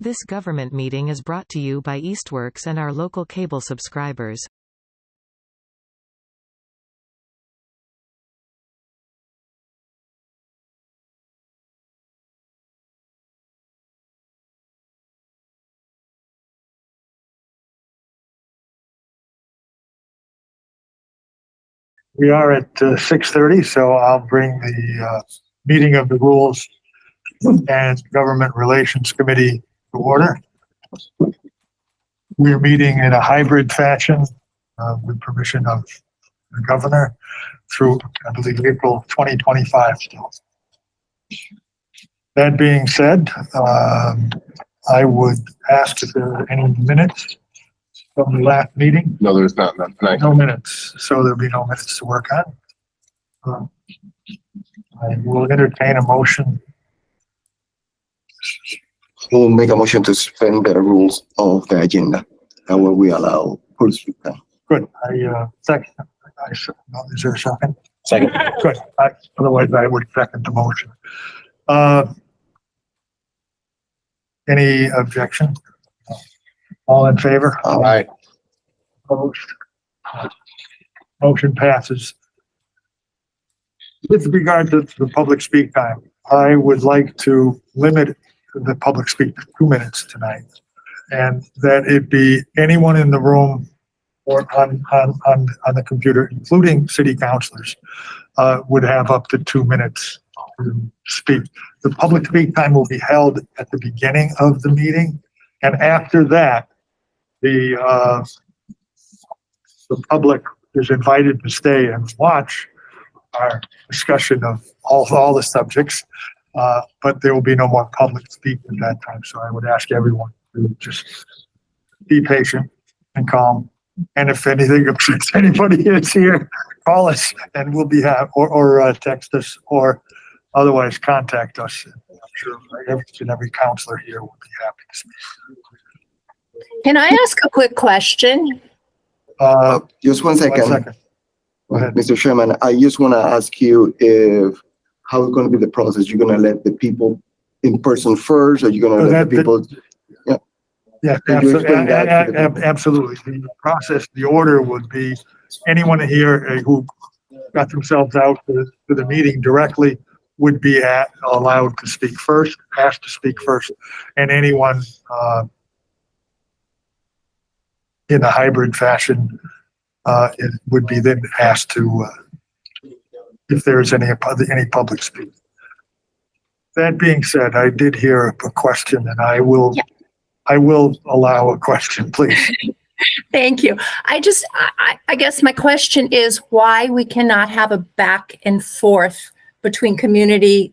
This government meeting is brought to you by Eastworks and our local cable subscribers. We are at 6:30, so I'll bring the meeting of the Rules and Government Relations Committee to order. We're meeting in a hybrid fashion with permission of the governor through, I believe, April 2025 still. That being said, I would ask if there are any minutes from the last meeting. No, there's not. No minutes, so there'll be no minutes to work on. I will entertain a motion. We'll make a motion to suspend the rules of the agenda. That way we allow full speak time. Good. Second. Is there a second? Second. Good. Otherwise, I would second the motion. Any objection? All in favor? All right. Opposed? Motion passes. With regard to the public speak time, I would like to limit the public speak to 2 minutes tonight, and that it be anyone in the room or on the computer, including city councilors, would have up to 2 minutes to speak. The public speak time will be held at the beginning of the meeting, and after that, the public is invited to stay and watch our discussion of all the subjects, but there will be no more public speak at that time. So I would ask everyone to just be patient and calm. And if anything upsets anybody is here, call us and we'll be happy, or text us, or otherwise contact us. I'm sure every counselor here will be happy to speak. Can I ask a quick question? Just 1 second. 1 second. Go ahead. Mr. Chairman, I just want to ask you if how it's going to be the process. You're going to let the people in person first, or you're going to let the people? Yeah, Can you explain that to the people? absolutely. The process, the order would be anyone here who got themselves out to the meeting directly would be allowed to speak first, asked to speak first, and anyone in a hybrid fashion it would be then asked to if there is any public speak. That being said, I did hear a question, and I will allow a question, please. Thank you. I guess my question is why we cannot have a back and forth between community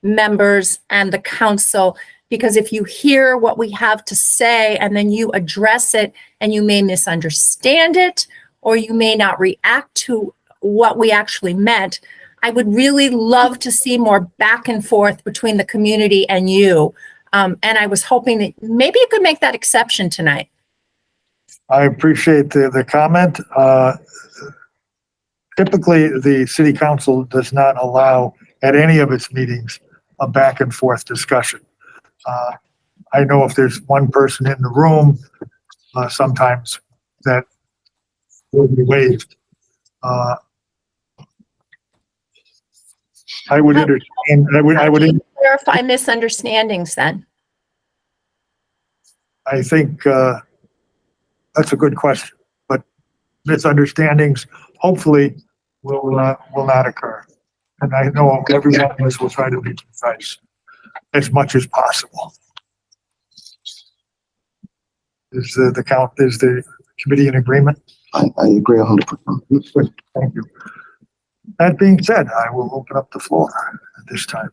members and the council. Because if you hear what we have to say and then you address it, and you may misunderstand it, or you may not react to what we actually meant, I would really love to see more back and forth between the community and you. And I was hoping that maybe you could make that exception tonight. I appreciate the comment. Typically, the city council does not allow at any of its meetings a back and forth discussion. I know if there's one person in the room, sometimes that will be waived. I would entertain. I would clarify misunderstandings then. I think that's a good question, but misunderstandings hopefully will not occur. And I know every one of us will try to be concise as much as possible. Is the committee in agreement? I agree 100%. Thank you. That being said, I will open up the floor at this time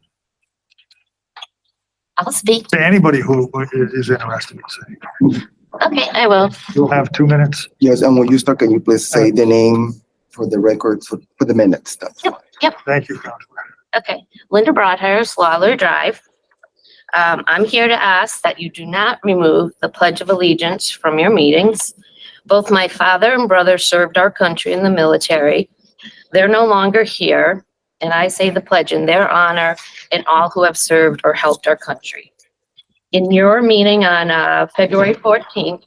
I'll speak. to anybody who is interested in saying. Okay, I will. You'll have 2 minutes. Yes, and when you start, can you please say the name for the record for the minutes? That's fine. Yep. Thank you, Councilor. Okay. Linda Broadhurst, Lawler Drive. I'm here to ask that you do not remove the Pledge of Allegiance from your meetings. Both my father and brother served our country in the military. They're no longer here, and I say the pledge in their honor and all who have served or helped our country. In your meeting on February 14th,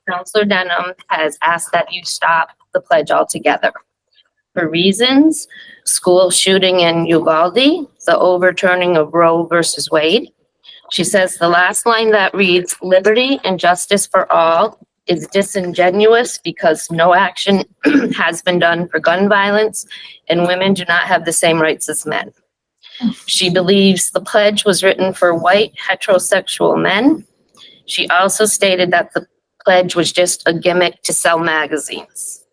Councilor Denham has asked that you stop the pledge altogether. For reasons, school shooting in Uvalde, the overturning of Roe versus Wade. She says the last line that reads, "Liberty and justice for all," is disingenuous because no action has been done for gun violence and women do not have the same rights as men. She believes the pledge was written for white heterosexual men. She also stated that the pledge was just a gimmick to sell magazines.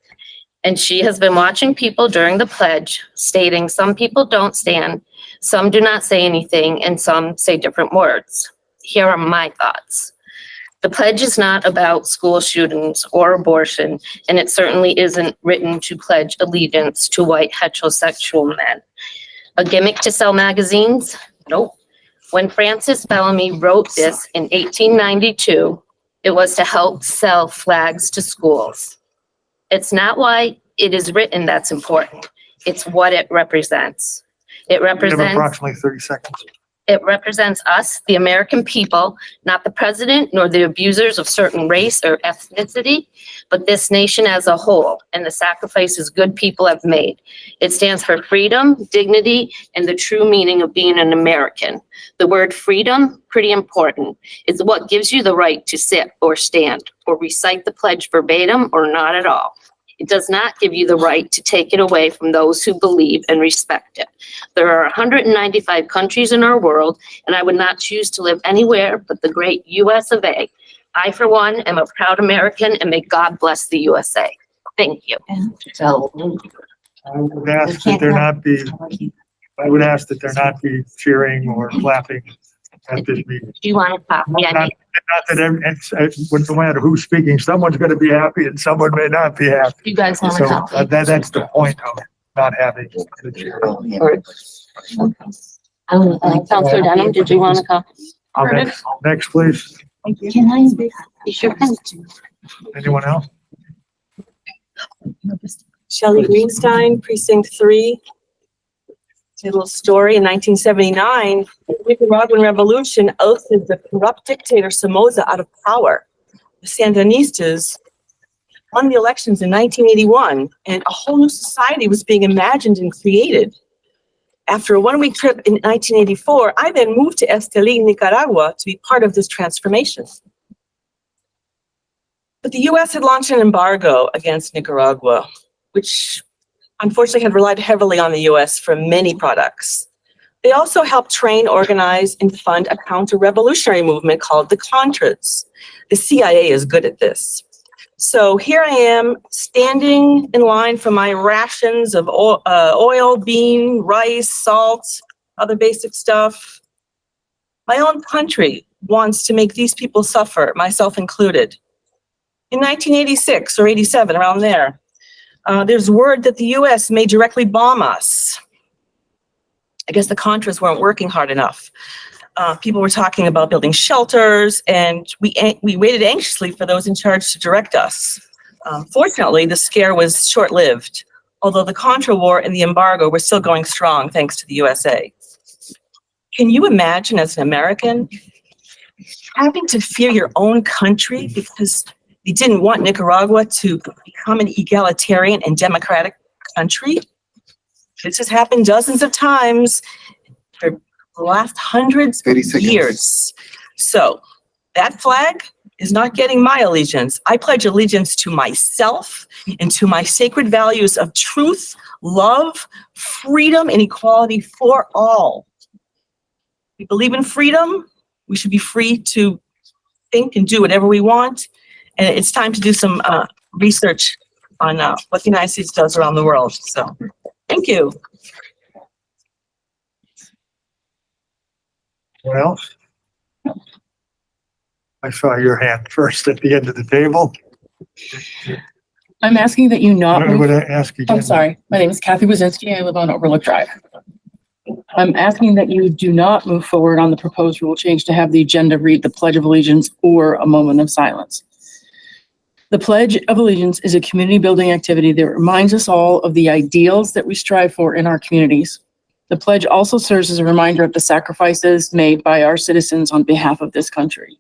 And she has been watching people during the pledge stating some people don't stand, some do not say anything, and some say different words. Here are my thoughts. The pledge is not about school shootings or abortion, and it certainly isn't written to pledge allegiance to white heterosexual men. A gimmick to sell magazines? Nope. When Francis Bellamy wrote this in 1892, it was to help sell flags to schools. It's not why it is written that's important. It's what it represents. It We have represents approximately 30 seconds. It represents us, the American people, not the president nor the abusers of certain race or ethnicity, but this nation as a whole and the sacrifices good people have made. It stands for freedom, dignity, and the true meaning of being an American. The word freedom, pretty important, is what gives you the right to sit or stand or recite the pledge verbatim or not at all. It does not give you the right to take it away from those who believe and respect it. There are 195 countries in our world, and I would not choose to live anywhere but the great US of A. I, for one, am a proud American, and may God bless the USA. Thank you. So. I would ask that there not be cheering or clapping at this meeting. Do you want a copy? I Not mean, that no matter who's speaking, someone's going to be happy and someone may not be happy. you guys want So a copy? that's the point of not having the cheer. Councilor Denham, did you want a copy? Next, please. Can I? You sure can. Anyone else? Shelley Greenstein, Precinct 3. A little story. In 1979, the Nicaraguan Revolution ousted the corrupt dictator Somoza out of power. The Sandinistas won the elections in 1981, and a whole new society was being imagined and created. After a one-week trip in 1984, I then moved to Esteli, Nicaragua, to be part of this transformation. But the U.S. had launched an embargo against Nicaragua, which unfortunately had relied heavily on the U.S. for many products. They also helped train, organize, and fund a counter-revolutionary movement called the Contras. The CIA is good at this. So here I am standing in line for my rations of oil, bean, rice, salt, other basic stuff. My own country wants to make these people suffer, myself included. In 1986 or 87, around there, there's word that the U.S. may directly bomb us. I guess the Contras weren't working hard enough. People were talking about building shelters, and we waited anxiously for those in charge to direct us. Fortunately, the scare was short-lived, although the Contra War and the embargo were still going strong thanks to the USA. Can you imagine, as an American, having to fear your own country because they didn't want Nicaragua to become an egalitarian and democratic country? This has happened dozens of times for the last hundreds of 30 seconds. years. So that flag is not getting my allegiance. I pledge allegiance to myself and to my sacred values of truth, love, freedom, and equality for all. We believe in freedom. We should be free to think and do whatever we want. And it's time to do some research on what the United States does around the world. So, thank you. What else? I saw your hand first at the end of the table. I'm asking that you not I'm move. going to ask again. I'm sorry. My name is Kathy Wazinski. I live on Overlook Drive. I'm asking that you do not move forward on the proposed rule change to have the agenda read the Pledge of Allegiance or a moment of silence. The Pledge of Allegiance is a community building activity that reminds us all of the ideals that we strive for in our communities. The The pledge also serves as a reminder of the sacrifices made by our citizens on behalf of this country.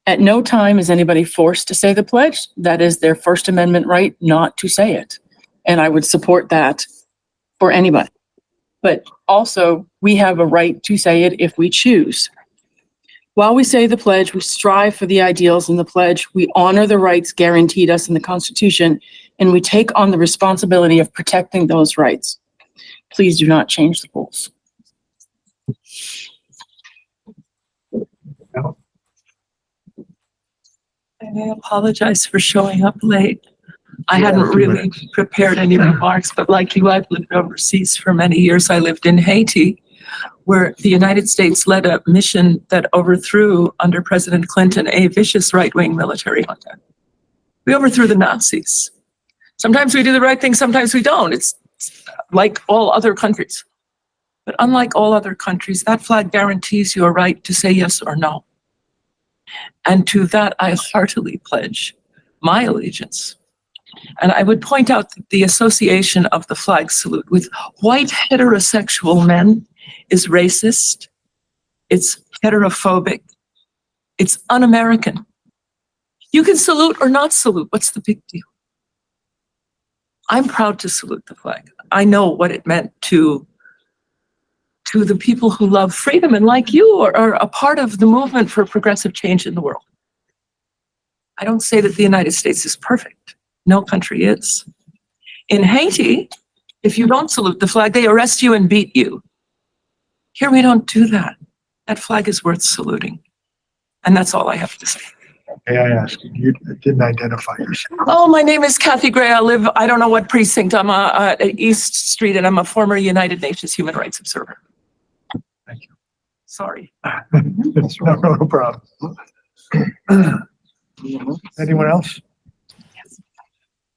At no time is anybody forced to say the pledge. That is their First Amendment right not to say it. And I would support that for anybody. But also, we have a right to say it if we choose. While we say the pledge, we strive for the ideals in the pledge, we honor the rights guaranteed us in the Constitution, and we take on the responsibility of protecting those rights. Please do not change the rules. And I apologize for showing up late. I hadn't really prepared any remarks, but like you, I've lived overseas for many years. I lived in Haiti, where the United States led a mission that overthrew, under President Clinton, a vicious right-wing military junta. We overthrew the Nazis. Sometimes we do the right thing, sometimes we don't. It's like all other countries. But unlike all other countries, that flag guarantees your right to say yes or no. And to that, I heartily pledge my allegiance. And I would point out that the association of the flag salute with white heterosexual men is racist, it's heterophobic, it's un-American. You can salute or not salute, what's the big deal? I'm proud to salute the flag. I know what it meant to the people who love freedom and like you are a part of the movement for progressive change in the world. I don't say that the United States is perfect. No country is. In Haiti, if you don't salute the flag, they arrest you and beat you. Here we don't do that. That flag is worth saluting. And that's all I have to say. May I ask, you didn't identify yourself. Oh, my name is Kathy Gray. I live, I don't know what precinct. I'm at East Street, and I'm a former United Nations human rights observer. Thank you. Sorry. No problem. Anyone else?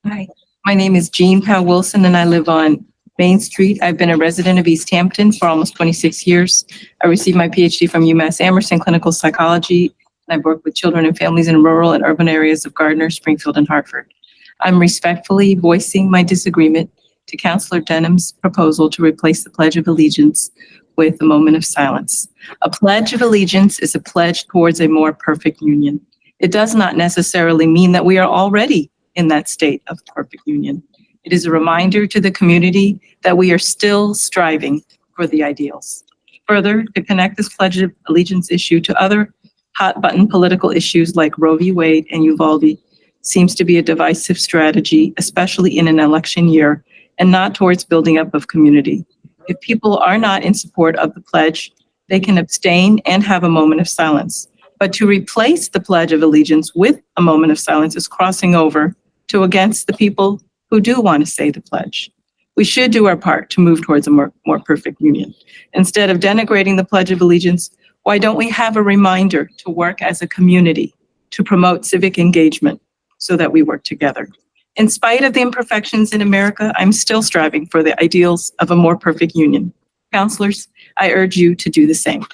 Hi, my name is Jean Powell Wilson and I live on Main Street. I've been a resident of Easthampton for almost 26 years. I received my PhD from UMass Amherst in clinical psychology. And I've worked with children and families in rural and urban areas of Gardner, Springfield, and Hartford. I'm respectfully voicing my disagreement to Councillor Denham's proposal to replace the Pledge of Allegiance with a moment of silence. A Pledge of Allegiance is a pledge towards a more perfect union. It does not necessarily mean that we are already in that state of perfect union. It is a reminder to the community that we are still striving for the ideals. Further, to connect this Pledge of Allegiance issue to other hot-button political issues like Roe v. Wade and Uvalde seems to be a divisive strategy, especially in an election year, and not towards building up of community. If people are not in support of the pledge, they can abstain and have a moment of silence. But to replace the Pledge of Allegiance with a moment of silence is crossing over to against the people who do want to say the pledge. We should do our part to move towards a more perfect union. Instead of denigrating the Pledge of Allegiance, why don't we have a reminder to work as a community to promote civic engagement so that we work together? In spite of the imperfections in America, I'm still striving for the ideals of a more perfect union. Councilors, I urge you to do the same.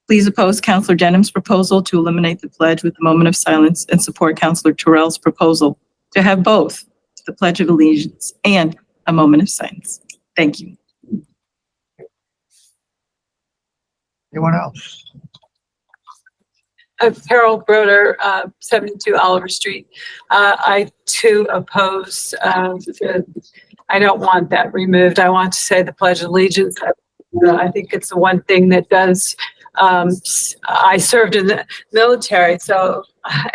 Please oppose Councillor Denham's proposal to eliminate the pledge with a moment of silence and support Councillor Terrell's proposal to have both the Pledge of Allegiance and a moment of silence. Thank you. Anyone else? Carol Broder, 72 Oliver Street. I too oppose, I don't want that removed. I want to say the Pledge of Allegiance. I think it's the one thing that does. I served in the military, so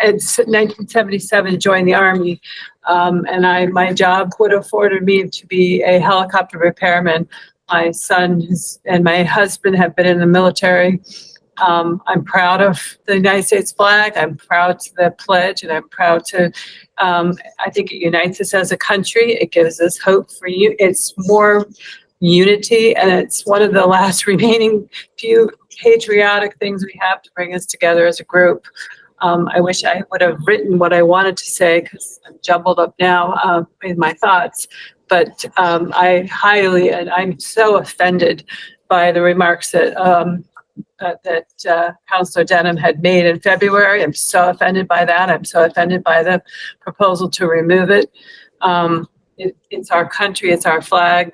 it's 1977, joined the Army, and my job would have afforded me to be a helicopter repairman. My son and my husband have been in the military. I'm proud of the United States flag. I'm proud to the pledge, and I'm proud to, I think it unites us as a country. It gives us hope for you. It's more unity, and it's one of the last remaining few patriotic things we have to bring us together as a group. I wish I would have written what I wanted to say because I'm jumbled up now in my thoughts. But I highly, and I'm so offended by the remarks that Councillor Denham had made in February. I'm so offended by that. I'm so offended by the proposal to remove it. It's our country, it's our flag.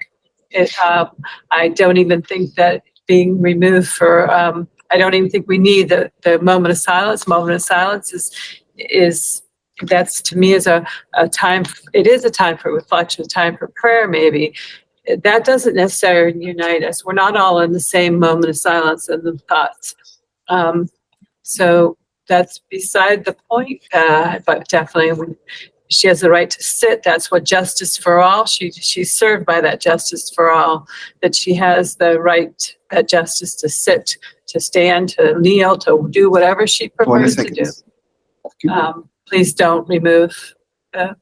I don't even think that being removed for, I don't even think we need the moment of silence. Moment of silence is that's to me is a time, it is a time for reflection, a time for prayer maybe. That doesn't necessarily unite us. We're not all in the same moment of silence and the thoughts. So that's beside the point, but definitely when she has the right to sit, that's what justice for all, she's served by that justice for all, that she has the right, that justice to sit, to stand, to kneel, to do whatever she prefers to do. Please don't remove the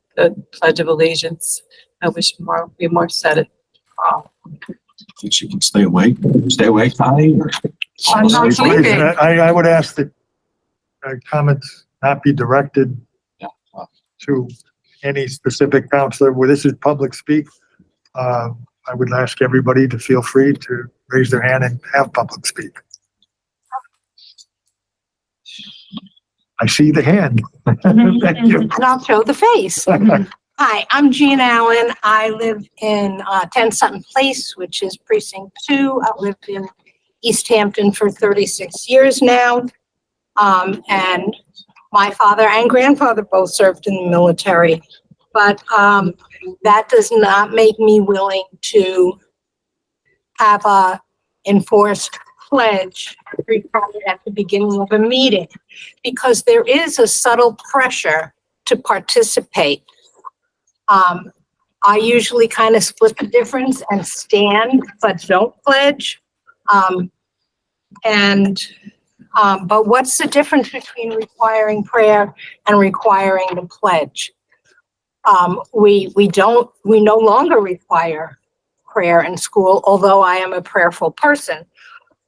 Pledge of Allegiance. I wish we more said it. Think she can stay awake, Connie? Or- I'm not sleeping. I would ask that comments not be directed to any specific counselor. Where this is public speak, I would ask everybody to feel free to raise their hand and have public speak. I see the hand. Thank you. And I'll show the face. Hi, I'm Jean Allen. I live in 10 Sutton Place, which is precinct 2. I've lived in Easthampton for 36 years now. And my father and grandfather both served in the military. But that does not make me willing to have a enforced pledge required at the beginning of a meeting, because there is a subtle pressure to participate. I usually kind of split the difference and stand, but don't pledge. But what's the difference between requiring prayer and requiring the pledge? We no longer require prayer in school, although I am a prayerful person.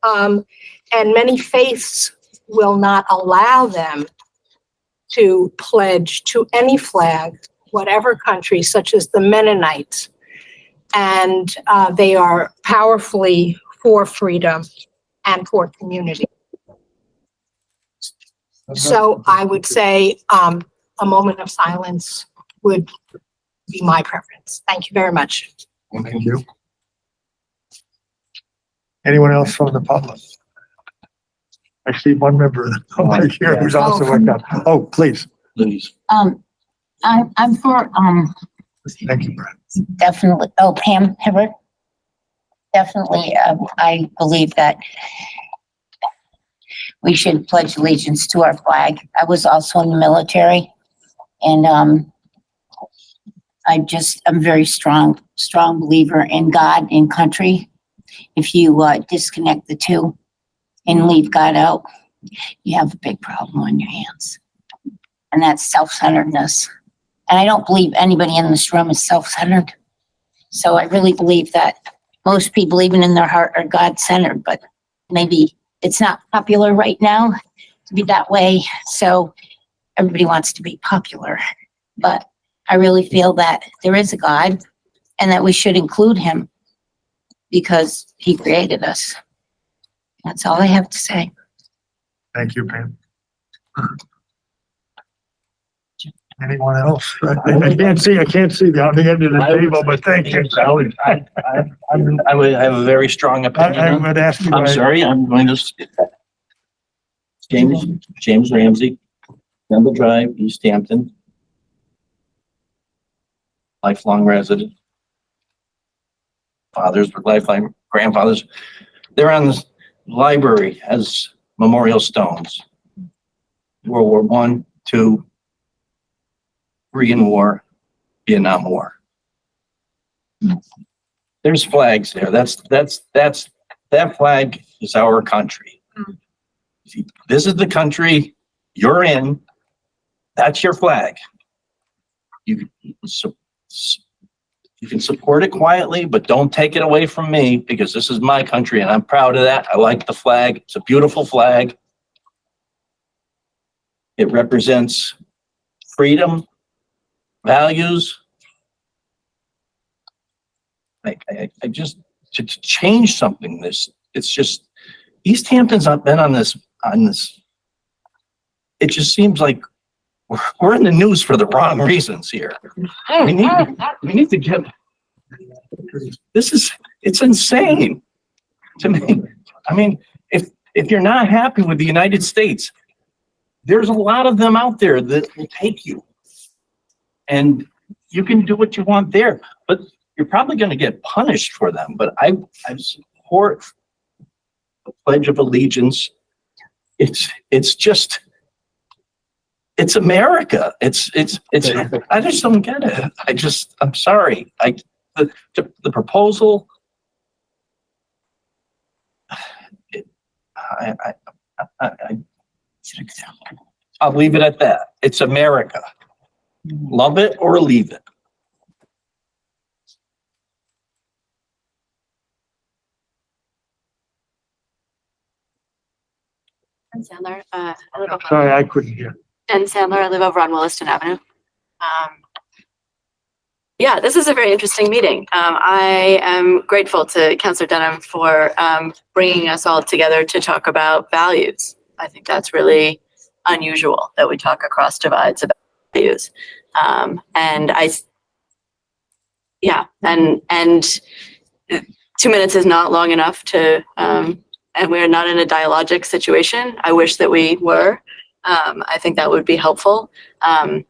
And many faiths will not allow them to pledge to any flag, whatever country, such as the Mennonites. And they are powerfully for freedom and for community. So I would say a moment of silence would be my preference. Thank you very much. Thank you. Anyone else from the public? I see one member of the public here who's also like that. Oh, please. Please. I'm for, Thank you, Brad. definitely, Pam Hibbert. Definitely, I believe that we should pledge allegiance to our flag. I was also in the military, and I'm very strong believer in God and country. If you disconnect the two and leave God out, you have a big problem on your hands. And that's self-centeredness. And I don't believe anybody in this room is self-centered. So I really believe that most people, even in their heart, are God-centered, but maybe it's not popular right now to be that way. So everybody wants to be popular. But I really feel that there is a God and that we should include him because he created us. That's all I have to say. Thank you, Pam. Anyone else? I can't see the other end of the table, but thank you. I would have a very strong opinion. I would ask you. I'm sorry, I'm going to. James Ramsey, Member Drive, Easthampton. Lifelong resident. Fathers were lifelong grandfathers. They're on the library as memorial stones. World War I, II, Korean War, Vietnam War. There's flags there. That flag is our country. This is the country you're in. That's your flag. You can support it quietly, but don't take it away from me because this is my country and I'm proud of that. I like the flag. It's a beautiful flag. It represents freedom, values. I just to change something. It's just Easthampton's not been on this. It just seems like we're in the news for the wrong reasons here. We need to get. It's insane to me. I mean, if you're not happy with the United States, there's a lot of them out there that will take you. And you can do what you want there, but you're probably going to get punished for them. But I support the Pledge of Allegiance. It's just, it's America. It's, I just don't get it. I'm sorry. The proposal, I'll leave it at that. It's America. Love it or leave it. Jen Sandler, I live over Sorry, I couldn't hear. Jen Sandler, I live over on Williston Avenue. Yeah, this is a very interesting meeting. I am grateful to Councilor Denham for bringing us all together to talk about values. I think that's really unusual that we talk across divides about values. And 2 minutes is not long enough to, and we're not in a dialogic situation. I wish that we were. I think that would be helpful. I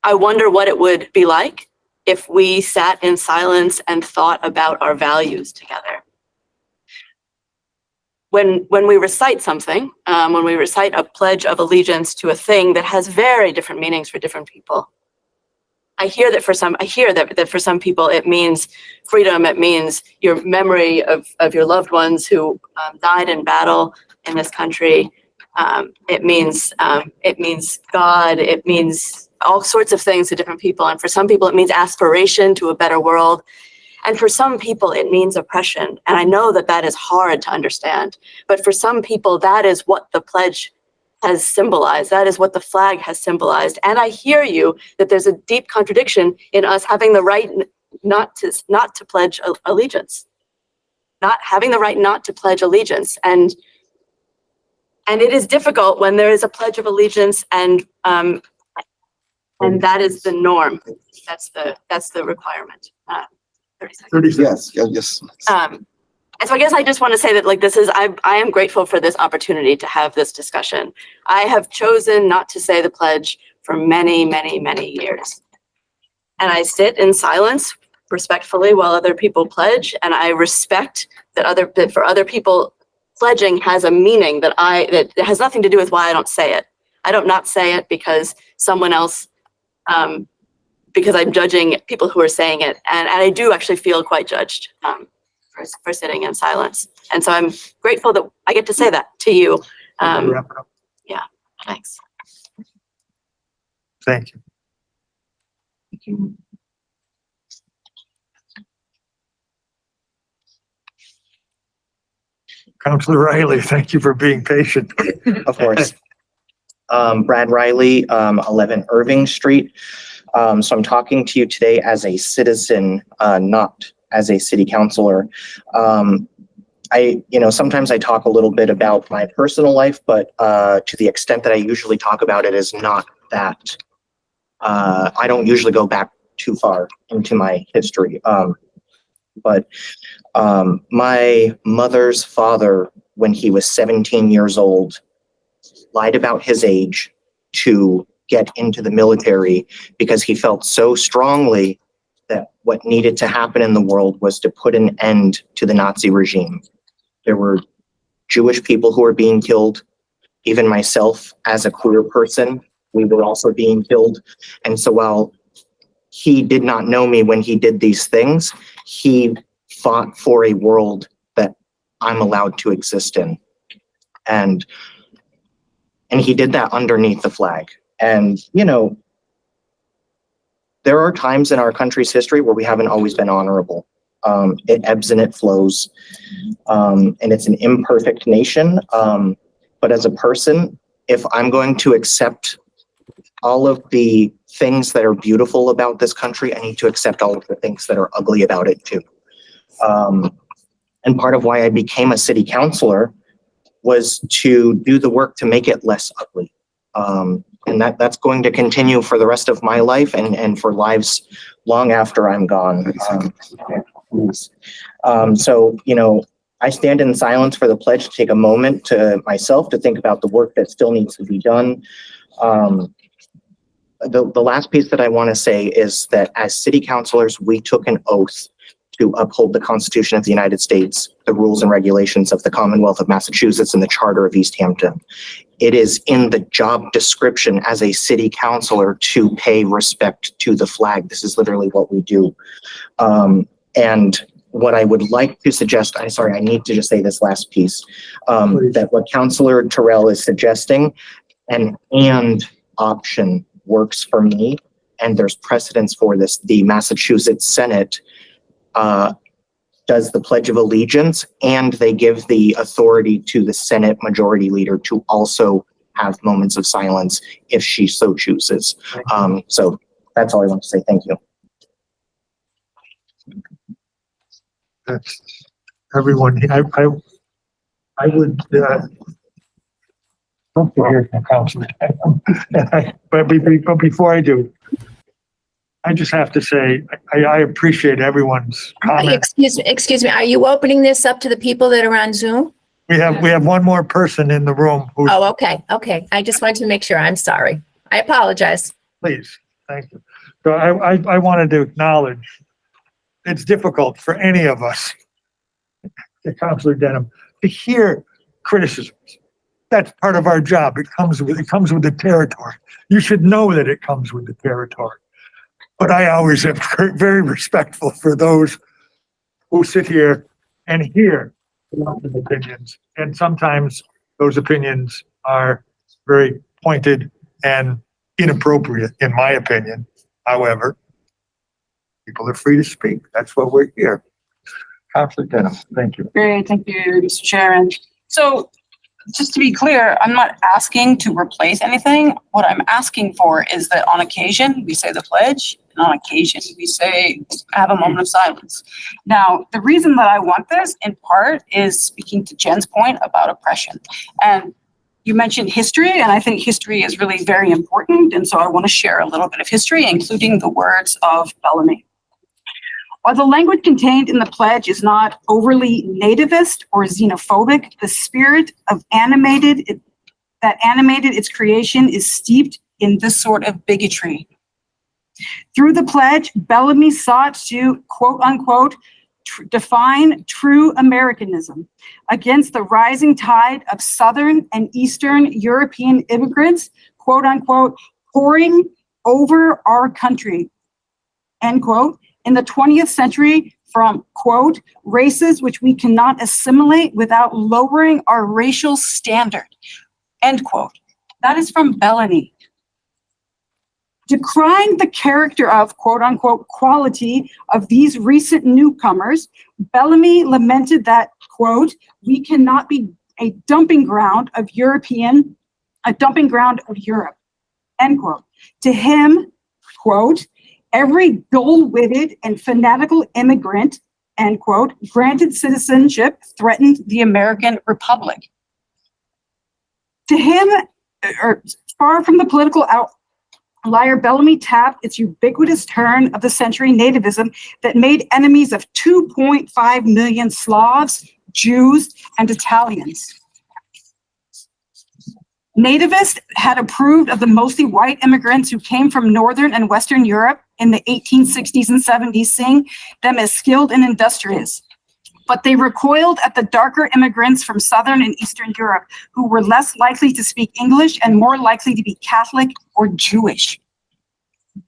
wonder what it would be like if we sat in silence and thought about our values together. When we recite something, when we recite a pledge of allegiance to a thing that has very different meanings for different people, I hear that for some people it means freedom. It means your memory of your loved ones who died in battle in this country. It means God. It means all sorts of things to different people. And for some people, it means aspiration to a better world. And for some people, it means oppression. And I know that that is hard to understand. But for some people, that is what the pledge has symbolized. That is what the flag has symbolized. And I hear you that there's a deep contradiction in us having the right not to pledge allegiance, not having the right not to pledge allegiance. And it is difficult when there is a pledge of allegiance and that is the norm. That's the requirement. 30 seconds. Yes. And so I guess I just want to say that I am grateful for this opportunity to have this discussion. I have chosen not to say the pledge for many, many, many years. And I sit in silence respectfully while other people pledge. And I respect that for other people, pledging has a meaning that has nothing to do with why I don't say it. I don't not say it because someone else, because I'm judging people who are saying it. And I do actually feel quite judged for sitting in silence. And so I'm grateful that I get to say that to you. Yeah, thanks. Thank you. Councilor Riley, thank you for being patient. Of course. Brad Riley, 11 Irving Street. So I'm talking to you today as a citizen, not as a city councilor. Sometimes I talk a little bit about my personal life, but to the extent that I usually talk about it is not that. I don't usually go back too far into my history. But my mother's father, when he was 17 years old, lied about his age to get into the military because he felt so strongly that what needed to happen in the world was to put an end to the Nazi regime. There were Jewish people who were being killed. Even myself, as a queer person, we were also being killed. And so while he did not know me when he did these things, he fought for a world that I'm allowed to exist in. And he did that underneath the flag. And, there are times in our country's history where we haven't always been honorable. It ebbs and it flows. And it's an imperfect nation. But as a person, if I'm going to accept all of the things that are beautiful about this country, I need to accept all of the things that are ugly about it too. And part of why I became a city councilor was to do the work to make it less ugly. And that's going to continue for the rest of my life and for lives long after I'm gone. So, I stand in silence for the pledge to take a moment to myself to think about the work that still needs to be done. The last piece that I want to say is that as city councilors, we took an oath to uphold the Constitution of the United States, the rules and regulations of the Commonwealth of Massachusetts, and the Charter of Easthampton. It is in the job description as a city councilor to pay respect to the flag. This is literally what we do. And what I would like to suggest, I need to just say this last piece, that what Councilor Terrell is suggesting, an and option works for me, and there's precedence for this. The Massachusetts Senate does the Pledge of Allegiance, and they give the authority to the Senate Majority Leader to also have moments of silence if she so chooses. So that's all I want to say. Thank you. That's everyone. I would hope to hear from Councilman. But before I do, I just have to say I appreciate everyone's comments. Excuse me. Are you opening this up to the people that are on Zoom? We have one more person in the room who. Oh, okay. I just wanted to make sure. I'm sorry. I apologize. Please, thank you. So I wanted to acknowledge it's difficult for any of us, Councilor Denham, to hear criticisms. That's part of our job. It comes with the territory. You should know that it comes with the territory. But I always am very respectful for those who sit here and hear opinions. And sometimes those opinions are very pointed and inappropriate, in my opinion. However, people are free to speak. That's what we're here. Councilor Denham, thank you. Great, thank you, Mr. Chairman. So just to be clear, I'm not asking to replace anything. What I'm asking for is that on occasion, we say the pledge, and on occasion, we say, have a moment of silence. Now, the reason that I want this, in part, is speaking to Jen's point about oppression. And you mentioned history, and I think history is really very important. And so I want to share a little bit of history, including the words of Bellamy. While the language contained in the pledge is not overly nativist or xenophobic, the spirit of animated its creation is steeped in this sort of bigotry. Through the pledge, Bellamy sought to, quote unquote, define true Americanism against the rising tide of Southern and Eastern European immigrants, quote unquote, pouring over our country, end quote, in the 20th century from, quote, races which we cannot assimilate without lowering our racial standard, end quote. That is from Bellamy. Decrying the character of, quote unquote, quality of these recent newcomers, Bellamy lamented that, quote, we cannot be a dumping ground of Europe, end quote. To him, quote, every dull-witted and fanatical immigrant, end quote, granted citizenship threatened the American Republic. To him, or far from the political outlier, Bellamy tapped its ubiquitous turn of the century nativism that made enemies of 2.5 million Slavs, Jews, and Italians. Nativists had approved of the mostly white immigrants who came from Northern and Western Europe in the 1860s and 70s, seeing them as skilled and industrious. But they recoiled at the darker immigrants from Southern and Eastern Europe, who were less likely to speak English and more likely to be Catholic or Jewish.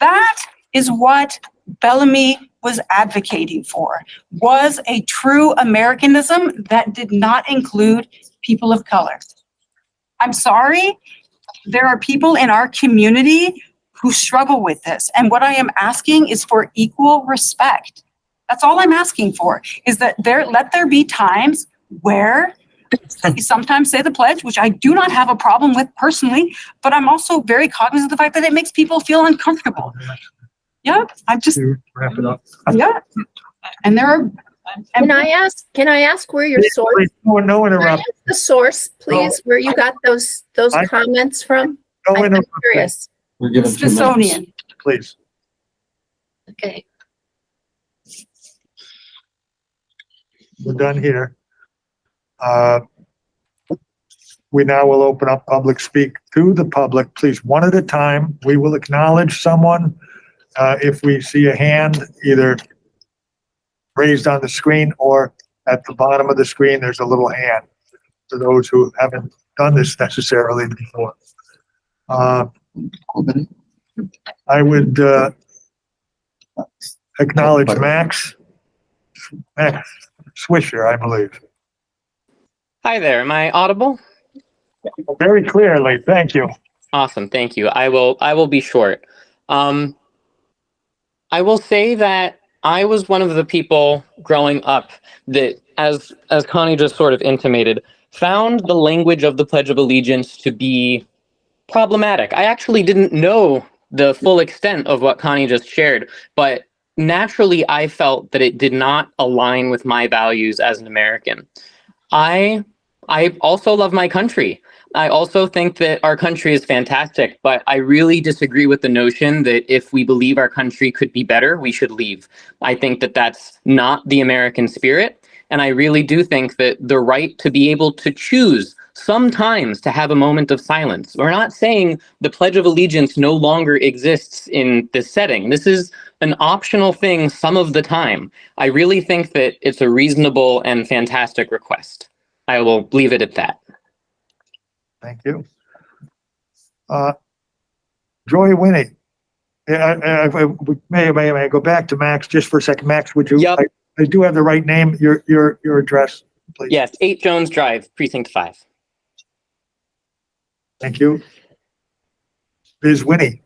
That is what Bellamy was advocating for, was a true Americanism that did not include people of color. I'm sorry, there are people in our community who struggle with this. And what I am asking is for equal respect. That's all I'm asking for, is that let there be times where we sometimes say the pledge, which I do not have a problem with personally, but I'm also very cognizant of the fact that it makes people feel uncomfortable. Yeah, I just wrap it up. Yeah. And there are Can I ask where your source? No interrupt. The source, please, where you got those comments from? No I'm interrupting, curious. We're given 2 minutes. Smithsonian. please. Okay. We're done here. We now will open up public speak to the public. Please, one at a time. We will acknowledge someone if we see a hand either raised on the screen or at the bottom of the screen, there's a little hand for those who haven't done this necessarily before. I would acknowledge Max Swisher, I believe. Hi there, am I audible? Very clearly, thank you. Awesome, thank you. I will be short. I will say that I was one of the people growing up that, as Connie just sort of intimated, found the language of the Pledge of Allegiance to be problematic. I actually didn't know the full extent of what Connie just shared, but naturally I felt that it did not align with my values as an American. I also love my country. I also think that our country is fantastic, but I really disagree with the notion that if we believe our country could be better, we should leave. I think that that's not the American spirit. And I really do think that the right to be able to choose sometimes to have a moment of silence. We're not saying the Pledge of Allegiance no longer exists in this setting. This is an optional thing some of the time. I really think that it's a reasonable and fantastic request. I will leave it at that. Thank you. Joy Winnie. May I go back to Max just for a second? Max, would you? Yep. I do have the right name, your address, please. Yes, 8 Jones Drive, Precinct 5. Thank you. Ms. Winnie,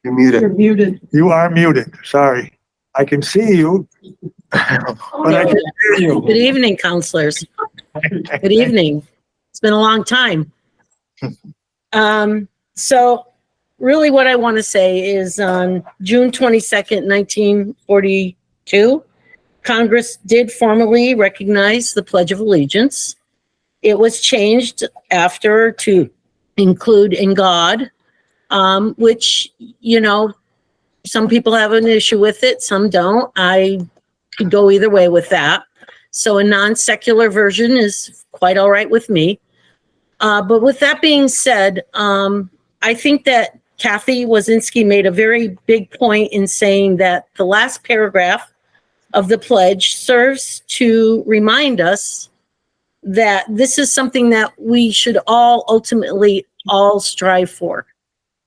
You're muted. You're muted. you are muted. Sorry. I can see you, but I can't hear you. Good evening, counselors. Good evening. It's been a long time. So really what I want to say is on June 22nd, 1942, Congress did formally recognize the Pledge of Allegiance. It was changed after to include "in God," which, you know, some people have an issue with it, some don't. I could go either way with that. So a non-secular version is quite all right with me. But with that being said, I think that Kathy Wazinski made a very big point in saying that the last paragraph of the pledge serves to remind us that this is something that we should all ultimately all strive for.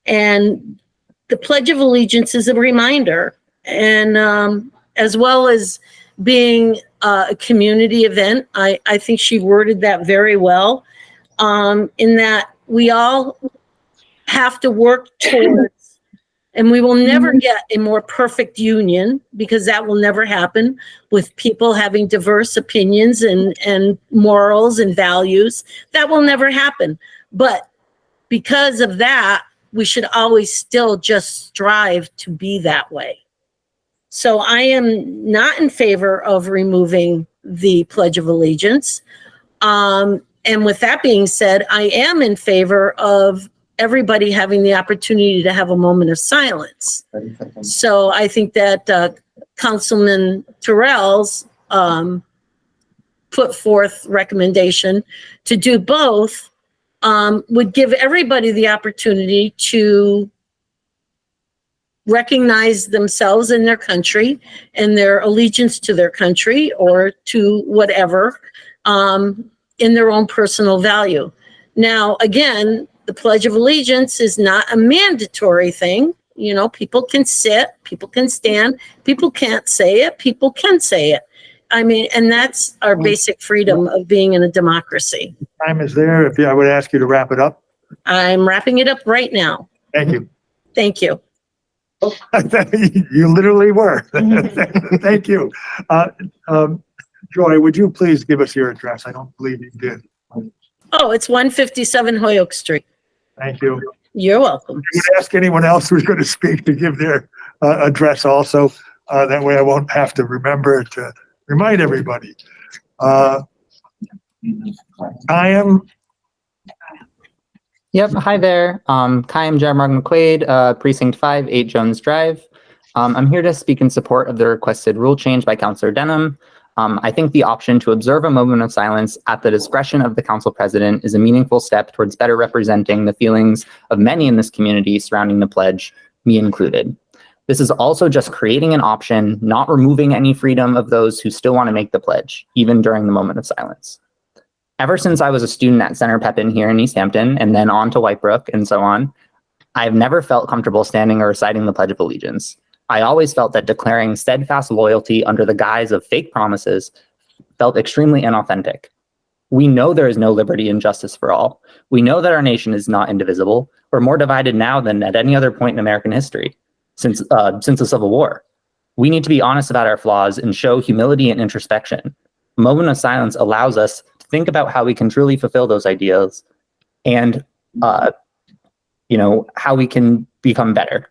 And the Pledge of Allegiance is a reminder, and as well as being a community event, I think she worded that very well, in that we all have to work towards, and we will never get a more perfect union, because that will never happen with people having diverse opinions and morals and values. That will never happen. But because of that, we should always still just strive to be that way. So I am not in favor of removing the Pledge of Allegiance. And with that being said, I am in favor of everybody having the opportunity to have a moment of silence. So I think that Councilman Terrell's put forth recommendation to do both would give everybody the opportunity to recognize themselves in their country and their allegiance to their country or to whatever in their own personal value. Now, again, the Pledge of Allegiance is not a mandatory thing. You know, people can sit, people can stand, people can't say it, people can say it. I mean, and that's our basic freedom of being in a democracy. Time is there. If I would ask you to wrap it up. I'm wrapping it up right now. Thank you. Thank you. You literally were. Thank you. Joy, would you please give us your address? I don't believe you did. Oh, it's 157 Holyoke Street. Thank you. You're welcome. I would ask anyone else who's going to speak to give their address also. That way I won't have to remember to remind everybody. I am Yep. Hi there. Hi, I'm Jarmark McQuaid, Precinct 5, 8 Jones Drive. I'm here to speak in support of the requested rule change by Councillor Denham. I think the option to observe a moment of silence at the discretion of the council president is a meaningful step towards better representing the feelings of many in this community surrounding the pledge, me included. This is also just creating an option, not removing any freedom of those who still want to make the pledge, even during the moment of silence. Ever since I was a student at Center Pepin here in Easthampton and then on to Whitebrook and so on, I've never felt comfortable standing or reciting the Pledge of Allegiance. I always felt that declaring steadfast loyalty under the guise of fake promises felt extremely inauthentic. We know there is no liberty and justice for all. We know that our nation is not indivisible. We're more divided now than at any other point in American history since the Civil War. We need to be honest about our flaws and show humility and introspection. A moment of silence allows us to think about how we can truly fulfill those ideals and, how we can become better.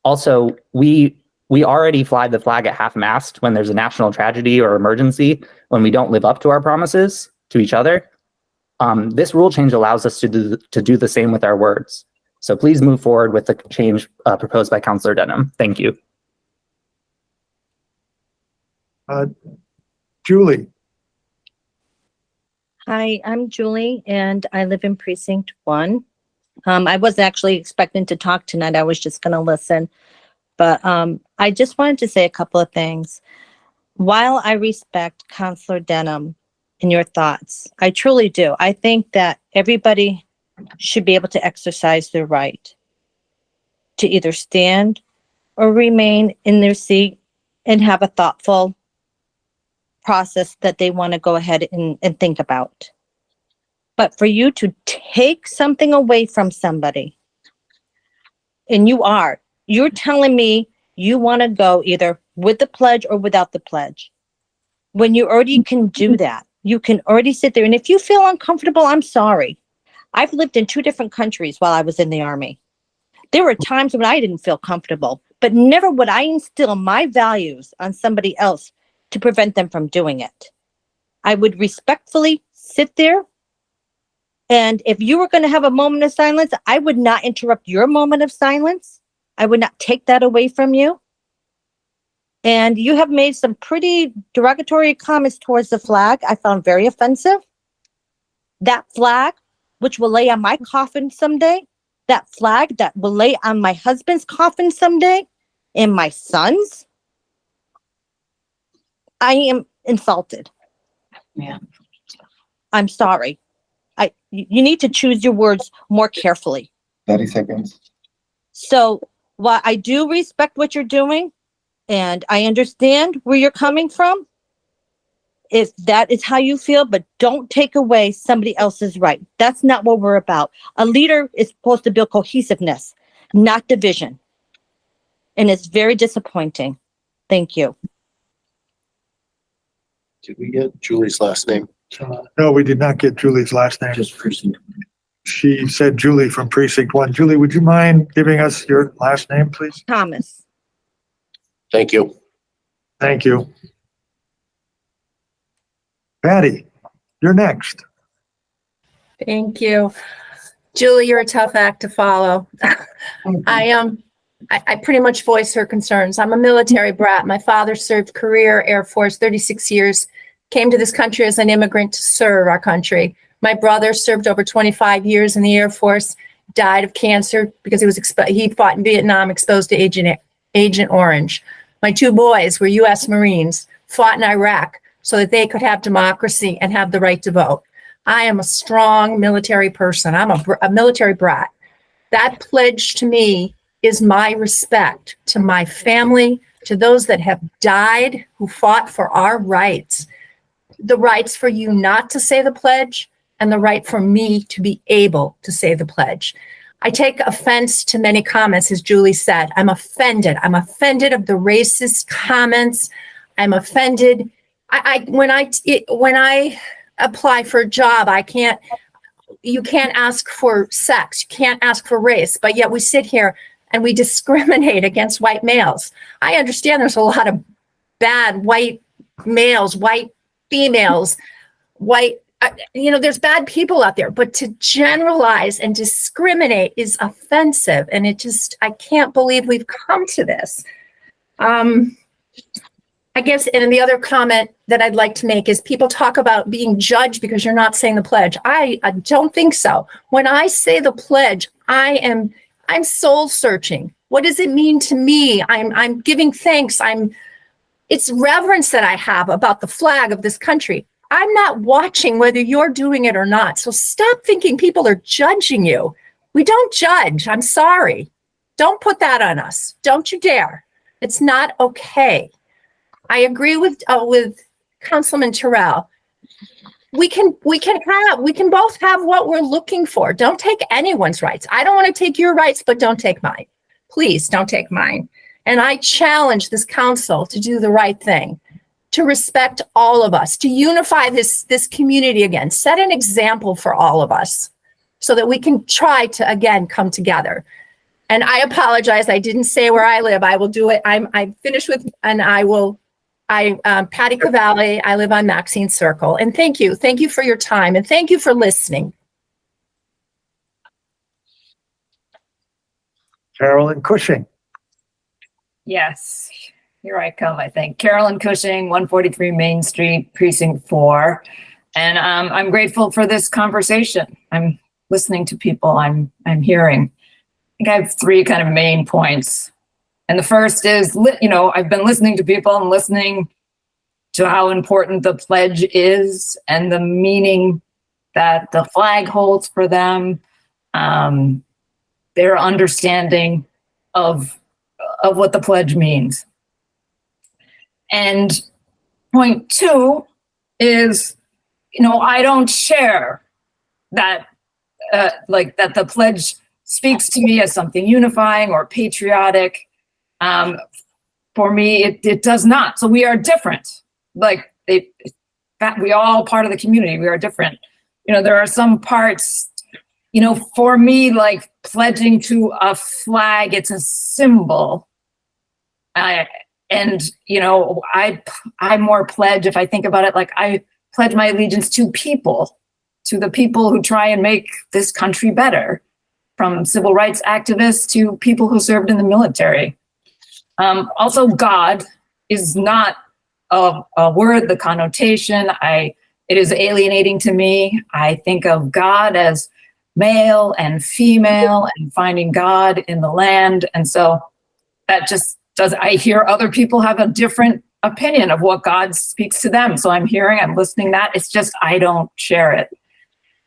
Also, we already fly the flag at half-mast when there's a national tragedy or emergency, when we don't live up to our promises to each other. This rule change allows us to do the same with our words. So please move forward with the change proposed by Councillor Denham. Thank you. Julie. Hi, I'm Julie, and I live in Precinct 1. I wasn't actually expecting to talk tonight. I was just going to listen. But I just wanted to say a couple of things. While I respect Councillor Denham and your thoughts, I truly do. I think that everybody should be able to exercise their right to either stand or remain in their seat and have a thoughtful process that they want to go ahead and think about. But for you to take something away from somebody, and you're telling me you want to go either with the pledge or without the pledge. When you already can do that, you can already sit there. And if you feel uncomfortable, I'm sorry. I've lived in 2 different countries while I was in the Army. There were times when I didn't feel comfortable, but never would I instill my values on somebody else to prevent them from doing it. I would respectfully sit there. And if you were going to have a moment of silence, I would not interrupt your moment of silence. I would not take that away from you. And you have made some pretty derogatory comments towards the flag. I found very offensive. That flag, which will lay on my coffin someday, that flag that will lay on my husband's coffin someday, and my son's, I am insulted. Yeah. I'm sorry. You need to choose your words more carefully. 30 seconds. So while I do respect what you're doing, and I understand where you're coming from, if that is how you feel, but don't take away somebody else's right. That's not what we're about. A leader is supposed to build cohesiveness, not division. And it's very disappointing. Thank you. Did we get Julie's last name? No, we did not get Julie's last name. Just Precinct. She said Julie from Precinct 1. Julie, would you mind giving us your last name, please? Thomas. Thank you. Thank you. Patty, you're next. Thank you. Julie, you're a tough act to follow. I pretty much voice her concerns. I'm a military brat. My father served career Air Force 36 years, came to this country as an immigrant to serve our country. My brother served over 25 years in the Air Force, died of cancer because he fought in Vietnam, exposed to Agent Orange. My 2 boys were U.S. Marines, fought in Iraq so that they could have democracy and have the right to vote. I am a strong military person. I'm a military brat. That pledge to me is my respect to my family, to those that have died, who fought for our rights. The rights for you not to say the pledge and the right for me to be able to say the pledge. I take offense to many comments, as Julie said. I'm offended. I'm offended of the racist comments. I'm offended. When I apply for a job, you can't ask for sex. You can't ask for race, but yet we sit here and we discriminate against white males. I understand there's a lot of bad white males, white females, white there's bad people out there, but to generalize and discriminate is offensive. And I can't believe we've come to this. I guess, and the other comment that I'd like to make is people talk about being judged because you're not saying the pledge. I don't think so. When I say the pledge, I'm soul searching. What does it mean to me? I'm giving thanks. It's reverence that I have about the flag of this country. I'm not watching whether you're doing it or not. So stop thinking people are judging you. We don't judge. I'm sorry. Don't put that on us. Don't you dare. It's not okay. I agree with Councilman Terrell. We can both have what we're looking for. Don't take anyone's rights. I don't want to take your rights, but don't take mine. Please don't take mine. And I challenge this council to do the right thing, to respect all of us, to unify this community again, set an example for all of us so that we can try to, again, come together. And I apologize. I didn't say where I live. I will do it. I'm finished with, and Patty Cavalli. I live on Maxine Circle. And thank you. Thank you for your time. And thank you for listening. Carolyn Cushing. Yes, here I come, I think. Carolyn Cushing, 143 Main Street, Precinct 4. And I'm grateful for this conversation. I'm listening to people I'm hearing. I think I have three kind of main points. And the first is, I've been listening to people and listening to how important the pledge is and the meaning that the flag holds for them, their understanding of what the pledge means. And point two is, I don't share that, that the pledge speaks to me as something unifying or patriotic. For me, it does not. So we are different. We all part of the community. We are different. There are some parts, for me, like pledging to a flag, it's a symbol. I more pledge, if I think about it, like I pledge my allegiance to people, to the people who try and make this country better, from civil rights activists to people who served in the military. Also, God is not a word, the connotation. It is alienating to me. I think of God as male and female and finding God in the land. And so that just I hear other people have a different opinion of what God speaks to them. So I'm listening that. It's just, I don't share it.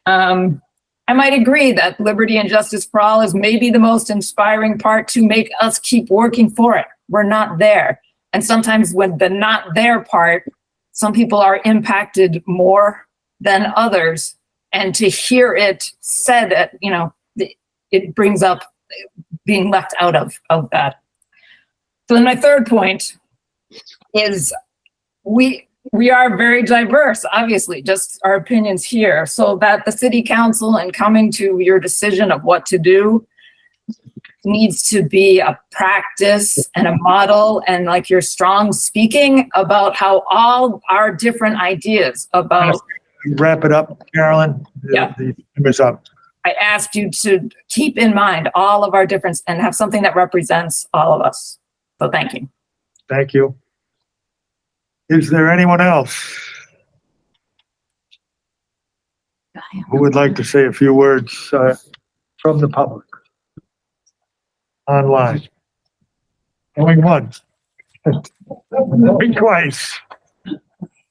I might agree that liberty and justice for all is maybe the most inspiring part to make us keep working for it. We're not there. And sometimes when the not there part, some people are impacted more than others. And to hear it said, it brings up being left out of that. So then my third point is we are very diverse, obviously, just our opinions here, so that the city council and coming to your decision of what to do needs to be a practice and a model, and like your strong speaking about how all our different ideas about. Wrap it up, Carolyn. Yeah. The time is up. I asked you to keep in mind all of our difference and have something that represents all of us. So thank you. Thank you. Is there anyone else who would like to say a few words from the public? Online. Going once. Going twice.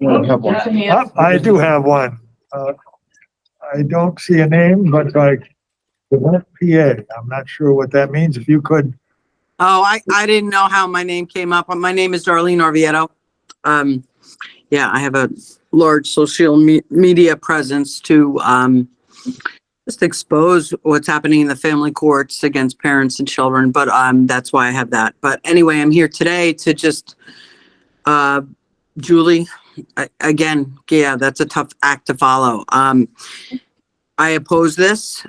I do have one. I don't see a name, but like PA. I'm not sure what that means. If you could. Oh, I didn't know how my name came up. My name is Darlene Orvieto. I have a large social media presence to just expose what's happening in the family courts against parents and children. But that's why I have that. But anyway, I'm here today to just, Julie, again, that's a tough act to follow. I oppose this.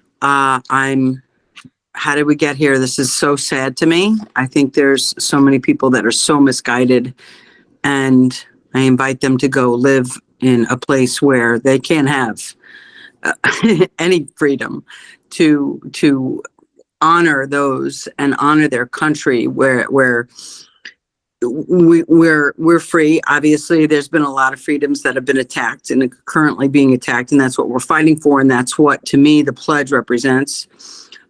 How did we get here? This is so sad to me. I think there's so many people that are so misguided, and I invite them to go live in a place where they can't have any freedom to honor those and honor their country where we're free. Obviously, there's been a lot of freedoms that have been attacked and are currently being attacked, and that's what we're fighting for, and that's what, to me, the pledge represents.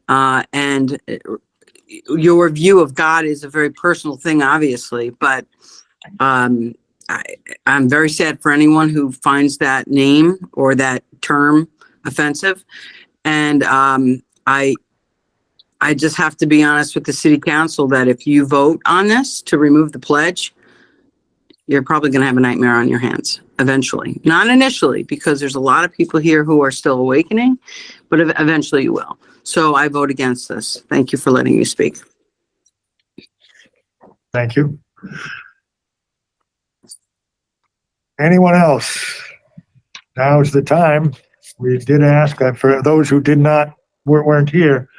And your view of God is a very personal thing, obviously, but I'm very sad for anyone who finds that name or that term offensive. And I just have to be honest with the city council that if you vote on this to remove the pledge, you're probably going to have a nightmare on your hands eventually. Not initially, because there's a lot of people here who are still awakening, but eventually you will. So I vote against this. Thank you for letting me speak. Thank you. Anyone else? Now's the time. We did ask for those who weren't here.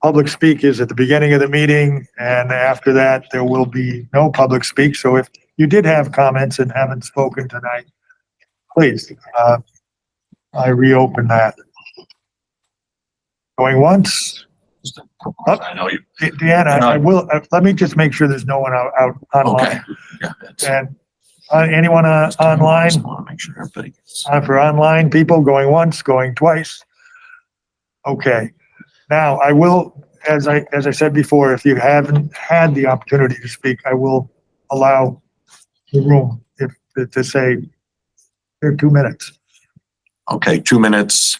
Public speak is at the beginning of the meeting, and after that, there will be no public speak. So if you did have comments and haven't spoken tonight, please, I reopen that. Going once? I know you. Deanna, I will, let me just make sure there's no one out online. Yeah. And anyone online? Make sure everybody. For online people, going once, going twice? Okay. Now, I will, as I said before, if you haven't had the opportunity to speak, I will allow the room to say, here, 2 minutes. Okay, 2 minutes.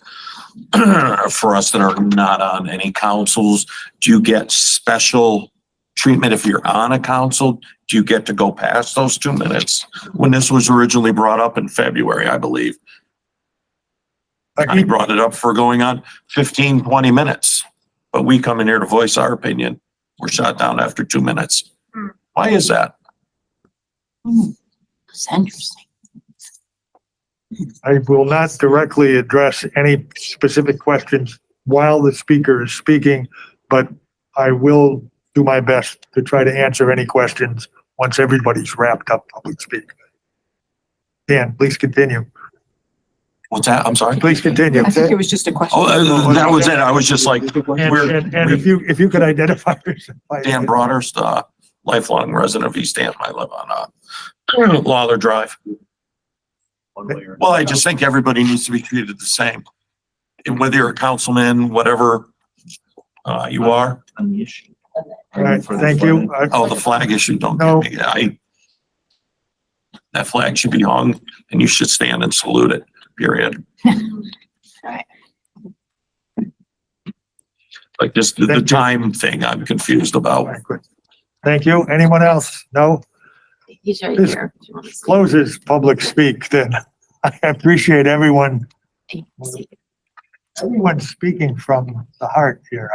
For us that are not on any councils, do you get special treatment if you're on a council? Do you get to go past those 2 minutes? When this was originally brought up in February, I believe. I brought it up for going on 15, 20 minutes, but we come in here to voice our opinion. We're shot down after 2 minutes. Why is that? It's interesting. I will not directly address any specific questions while the speaker is speaking, but I will do my best to try to answer any questions once everybody's wrapped up public speak. Dan, please continue. What's that? I'm sorry. Please continue. I think it was just a question. Oh, that was it. I was just like, And if you could identify yourself. Dan Broadhurst, lifelong resident of Easthampton. I live on Lawler Drive. Well, I just think everybody needs to be treated the same. And whether you're a councilman, whatever you are. All right, thank you. Oh, the flag issue, don't No. get me. That flag should be hung and you should stand and salute it, period. Right. Like just the time thing I'm confused about. Thank you. Anyone else? No? He's right This here. closes public speak then. I appreciate everyone speaking from the heart here.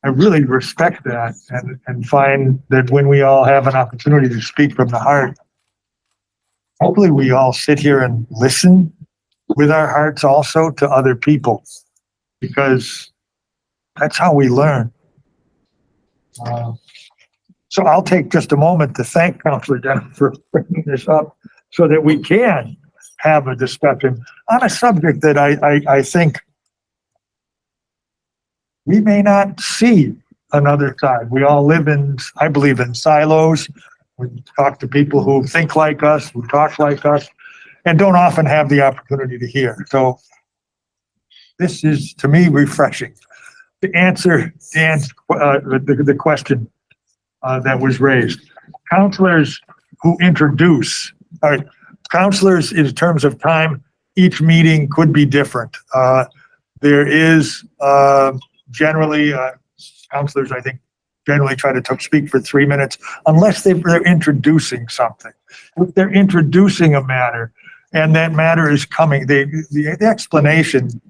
I really respect that and find that when we all have an opportunity to speak from the heart, hopefully we all sit here and listen with our hearts also to other people, because that's how we learn. So I'll take just a moment to thank Councilor Denham for bringing this up so that we can have a discussion on a subject that I think we may not see another side. We all live I believe in silos. We talk to people who think like us, who talk like us, and don't often have the opportunity to hear. So this is, to me, refreshing. To answer Dan's, the question that was raised. Counselors who introduce, counselors in terms of time, each meeting could be different. There is generally, counselors, I think, generally try to speak for 3 minutes unless they're introducing something. If they're introducing a matter and that matter is coming, the explanation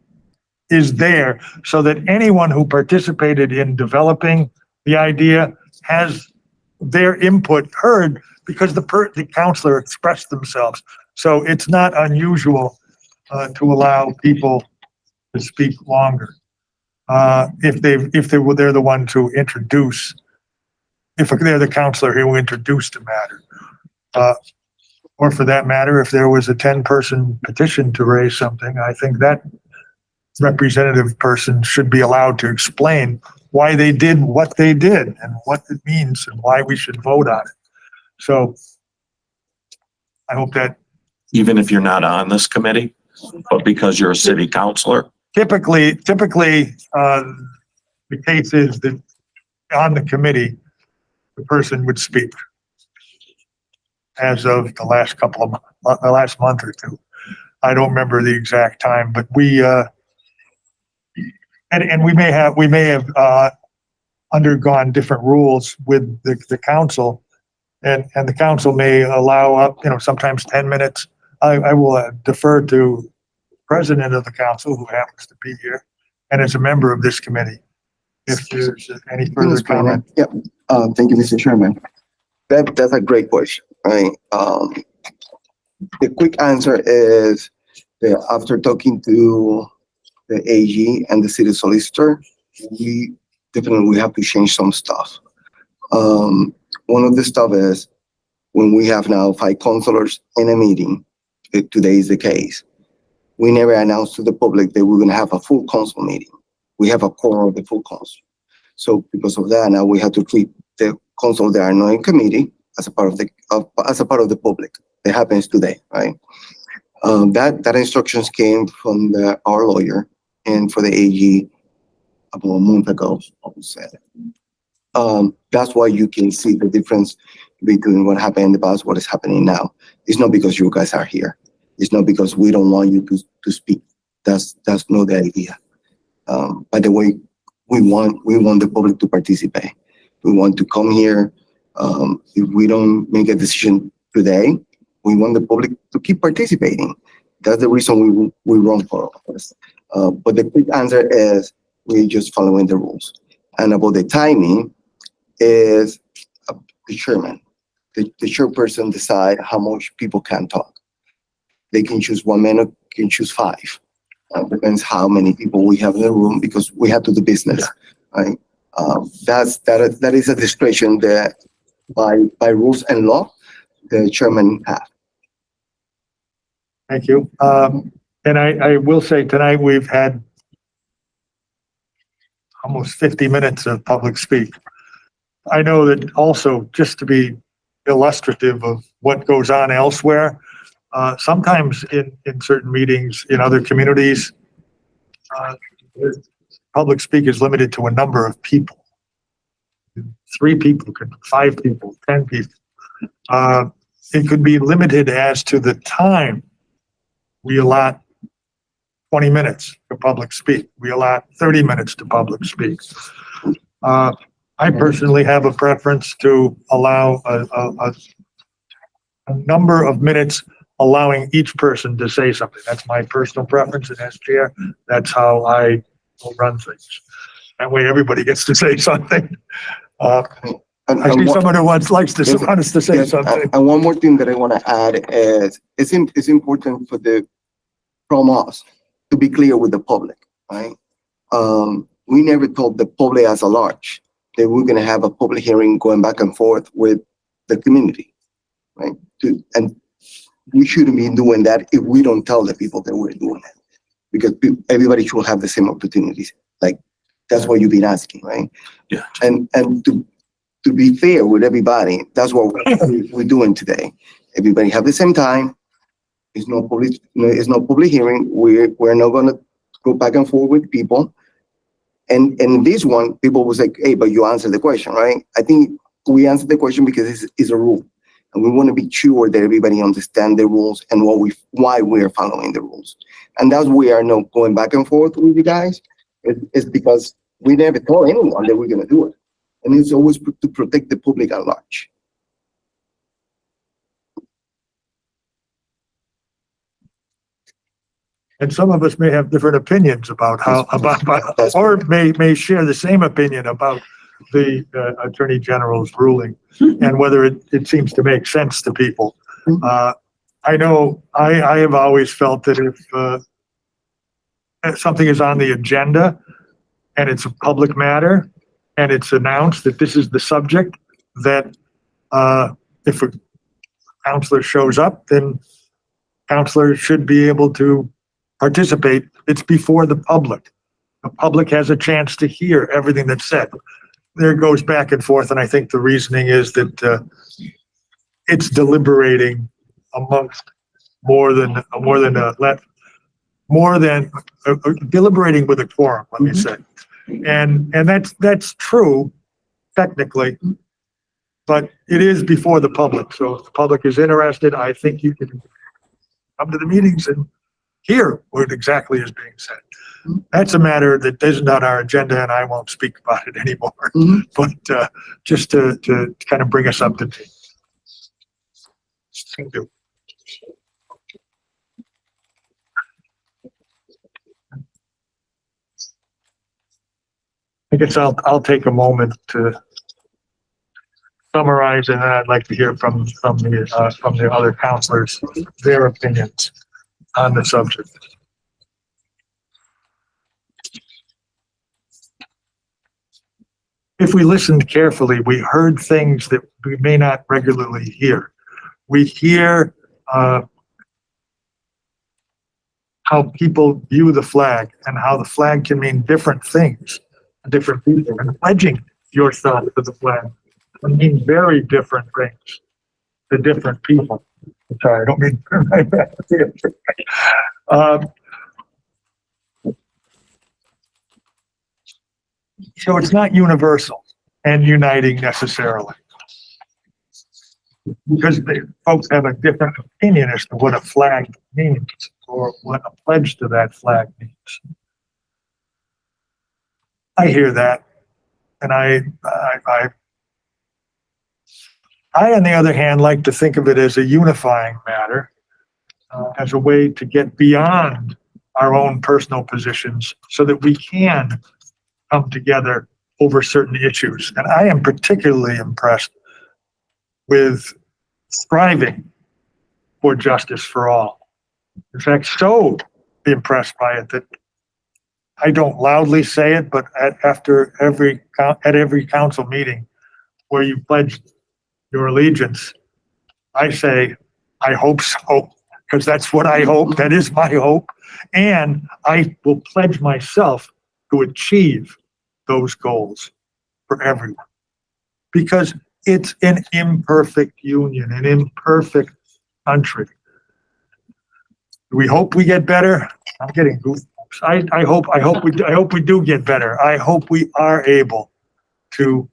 is there so that anyone who participated in developing the idea has their input heard because the counselor expressed themselves. So it's not unusual to allow people to speak longer. If they're the one to introduce, if they're the counselor who introduced the matter. or for that matter, if there was a 10-person petition to raise something, I think that representative person should be allowed to explain why they did what they did and what it means and why we should vote on it. So I hope that Even if you're not on this committee, but because you're a city councilor? typically, the case is that on the committee, the person would speak as of the last the last month or two. I don't remember the exact time, but and we may have undergone different rules with the council, and the council may allow up, sometimes 10 minutes. I will defer to president of the council, who happens to be here, and is a member of this committee, if there's any further comment. Yep. Thank you, Mr. Chairman. That's a great question, right? The quick answer is that after talking to the AG and the city solicitor, we definitely have to change some stuff. One of the stuff is when we have now 5 councilors in a meeting, today is the case. We never announced to the public that we're going to have a full council meeting. We have a quorum of the full council. So because of that, now we have to treat the council that are not in committee as a part of the public. That happens today, right? That instructions came from our lawyer and for the AG about a month ago, I would say. That's why you can see the difference between what happened in the past, what is happening now. It's not because you guys are here. It's not because we don't want you to speak. That's not the idea. By the way, we want the public to participate. We want to come here. If we don't make a decision today, we want the public to keep participating. That's the reason we run for office. But the quick answer is we're just following the rules. And about the timing is the chairman. The chairperson decide how much people can talk. They can choose 1 minute, can choose 5. Depends how many people we have in the room because we have to do business, right? That is a discretion that by rules and law, the chairman have. Thank you. And I will say tonight we've had almost 50 minutes of public speak. I know that also, just to be illustrative of what goes on elsewhere, sometimes in certain meetings in other communities, public speak is limited to a number of people. 3 people, 5 people, 10 people. It could be limited as to the time. We allot 20 minutes to public speak. We allot 30 minutes to public speak. I personally have a preference to allow a number of minutes, allowing each person to say something. That's my personal preference, and as chair, that's how I will run things. That way everybody gets to say something. I see someone who wants to say something. And one more thing that I want to add is it's important from us to be clear with the public, right? We never told the public as a large that we're going to have a public hearing going back and forth with the community, right? And we shouldn't be doing that if we don't tell the people that we're doing it, because everybody should have the same opportunities. Like that's what you've been asking, right? Yeah. And to be fair with everybody, that's what we're doing today. Everybody have the same time. It's no public hearing. We're not going to go back and forth with people. And this one, people will say, hey, but you answered the question, right? I think we answered the question because it's a rule. And we want to be sure that everybody understands the rules and why we are following the rules. And that's we are not going back and forth with you guys. It's because we never told anyone that we're going to do it. And it's always to protect the public at large. And some of us may have different opinions about or may share the same opinion about the Attorney General's ruling and whether it seems to make sense to people. I know I have always felt that if something is on the agenda and it's a public matter and it's announced that this is the subject, that if counselor shows up, then counselor should be able to participate. It's before the public. The public has a chance to hear everything that's said. There it goes back and forth, and I think the reasoning is that it's deliberating amongst deliberating with a quorum, let me say. And that's true technically, but it is before the public. So if the public is interested, I think you can come to the meetings and hear what exactly is being said. That's a matter that isn't on our agenda, and I won't speak about it anymore. But just to kind of bring us up to date. Thank you. I guess I'll take a moment to summarize, and then I'd like to hear from the other counselors, their opinions on the subject. If we listened carefully, we heard things that we may not regularly hear. We hear how people view the flag and how the flag can mean different things to different people. And pledging yourself to the flag can mean very different things to different people. I'm sorry, I don't mean to turn my back. So it's not universal and uniting necessarily, because folks have a different opinion as to what a flag means or what a pledge to that flag means. I hear that, and I on the other hand, like to think of it as a unifying matter, as a way to get beyond our own personal positions so that we can come together over certain issues. And I am particularly impressed with striving for justice for all. In fact, so impressed by it that I don't loudly say it, but at every council meeting where you pledge your allegiance, I say, I hope so, because that's what I hope. That is my hope. And I will pledge myself to achieve those goals for everyone, because it's an imperfect union, an imperfect country. We hope we get better. I'm getting goosebumps. I hope we do get better. I hope we are able to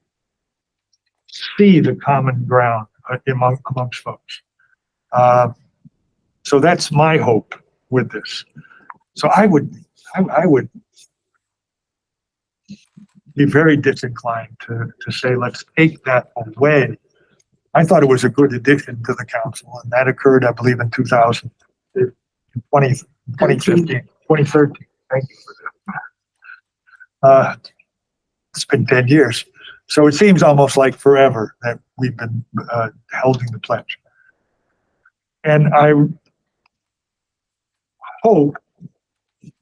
see the common ground amongst folks. So that's my hope with this. So I would be very disinclined to say, let's take that away. I thought it was a good addition to the council, and that occurred, I believe, in 2013. Thank you for that. It's been 10 years. So it seems almost like forever that we've been holding the pledge. And I hope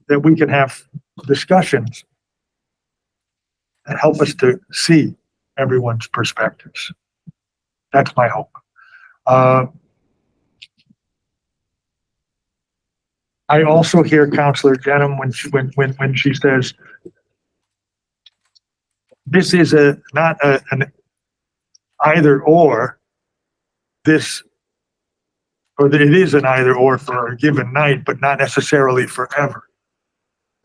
that we can have discussions that help us to see everyone's perspectives. That's my hope. I also hear Councillor Denham when she says, this is not an either or, or that it is an either or for a given night, but not necessarily forever.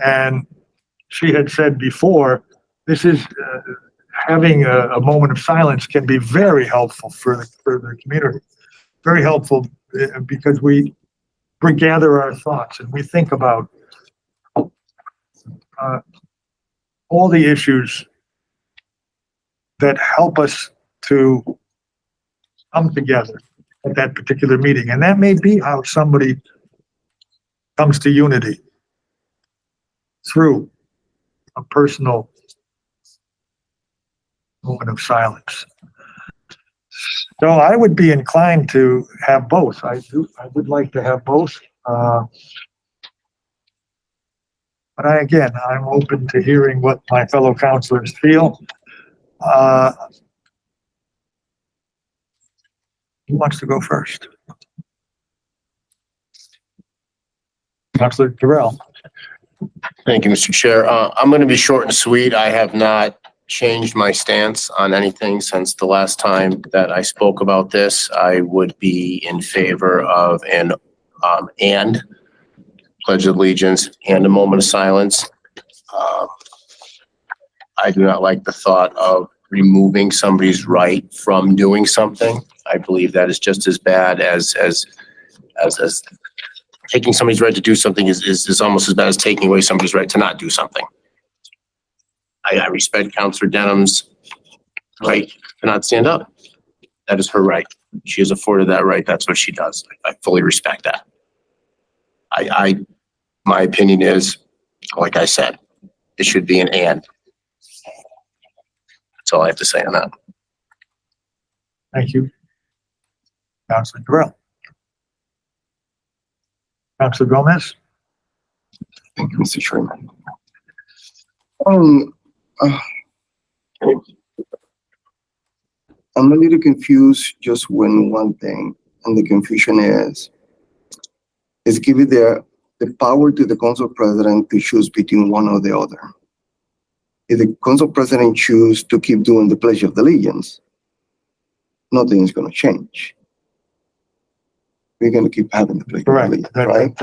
And she had said before, this is having a moment of silence can be very helpful for the community. Very helpful because we gather our thoughts and we think about all the issues that help us to come together at that particular meeting. And that may be how somebody comes to unity, through a personal moment of silence. So I would be inclined to have both. I would like to have both. But I'm open to hearing what my fellow councilors feel. Who wants to go first? Councilor Terrell. Thank you, Mr. Chair. I'm going to be short and sweet. I have not changed my stance on anything since the last time that I spoke about this. I would be in favor of an and pledge of allegiance and a moment of silence. I do not like the thought of removing somebody's right from doing something. I believe that is just as bad as taking somebody's right to do something is almost as bad as taking away somebody's right to not do something. I respect Councilor Denham's right to not stand up. That is her right. She is afforded that right. That's what she does. I fully respect that. My opinion is, like I said, it should be an and. That's all I have to say on that. Thank you. Councilor Terrell. Councilor Gomez. Thank you, Mr. Chairman. I'm a little confused just when one thing, and the confusion is giving the power to the council president to choose between one or the other. If the council president chooses to keep doing the Pledge of Allegiance, nothing is going to change. We're going to keep having the Pledge of Allegiance, right?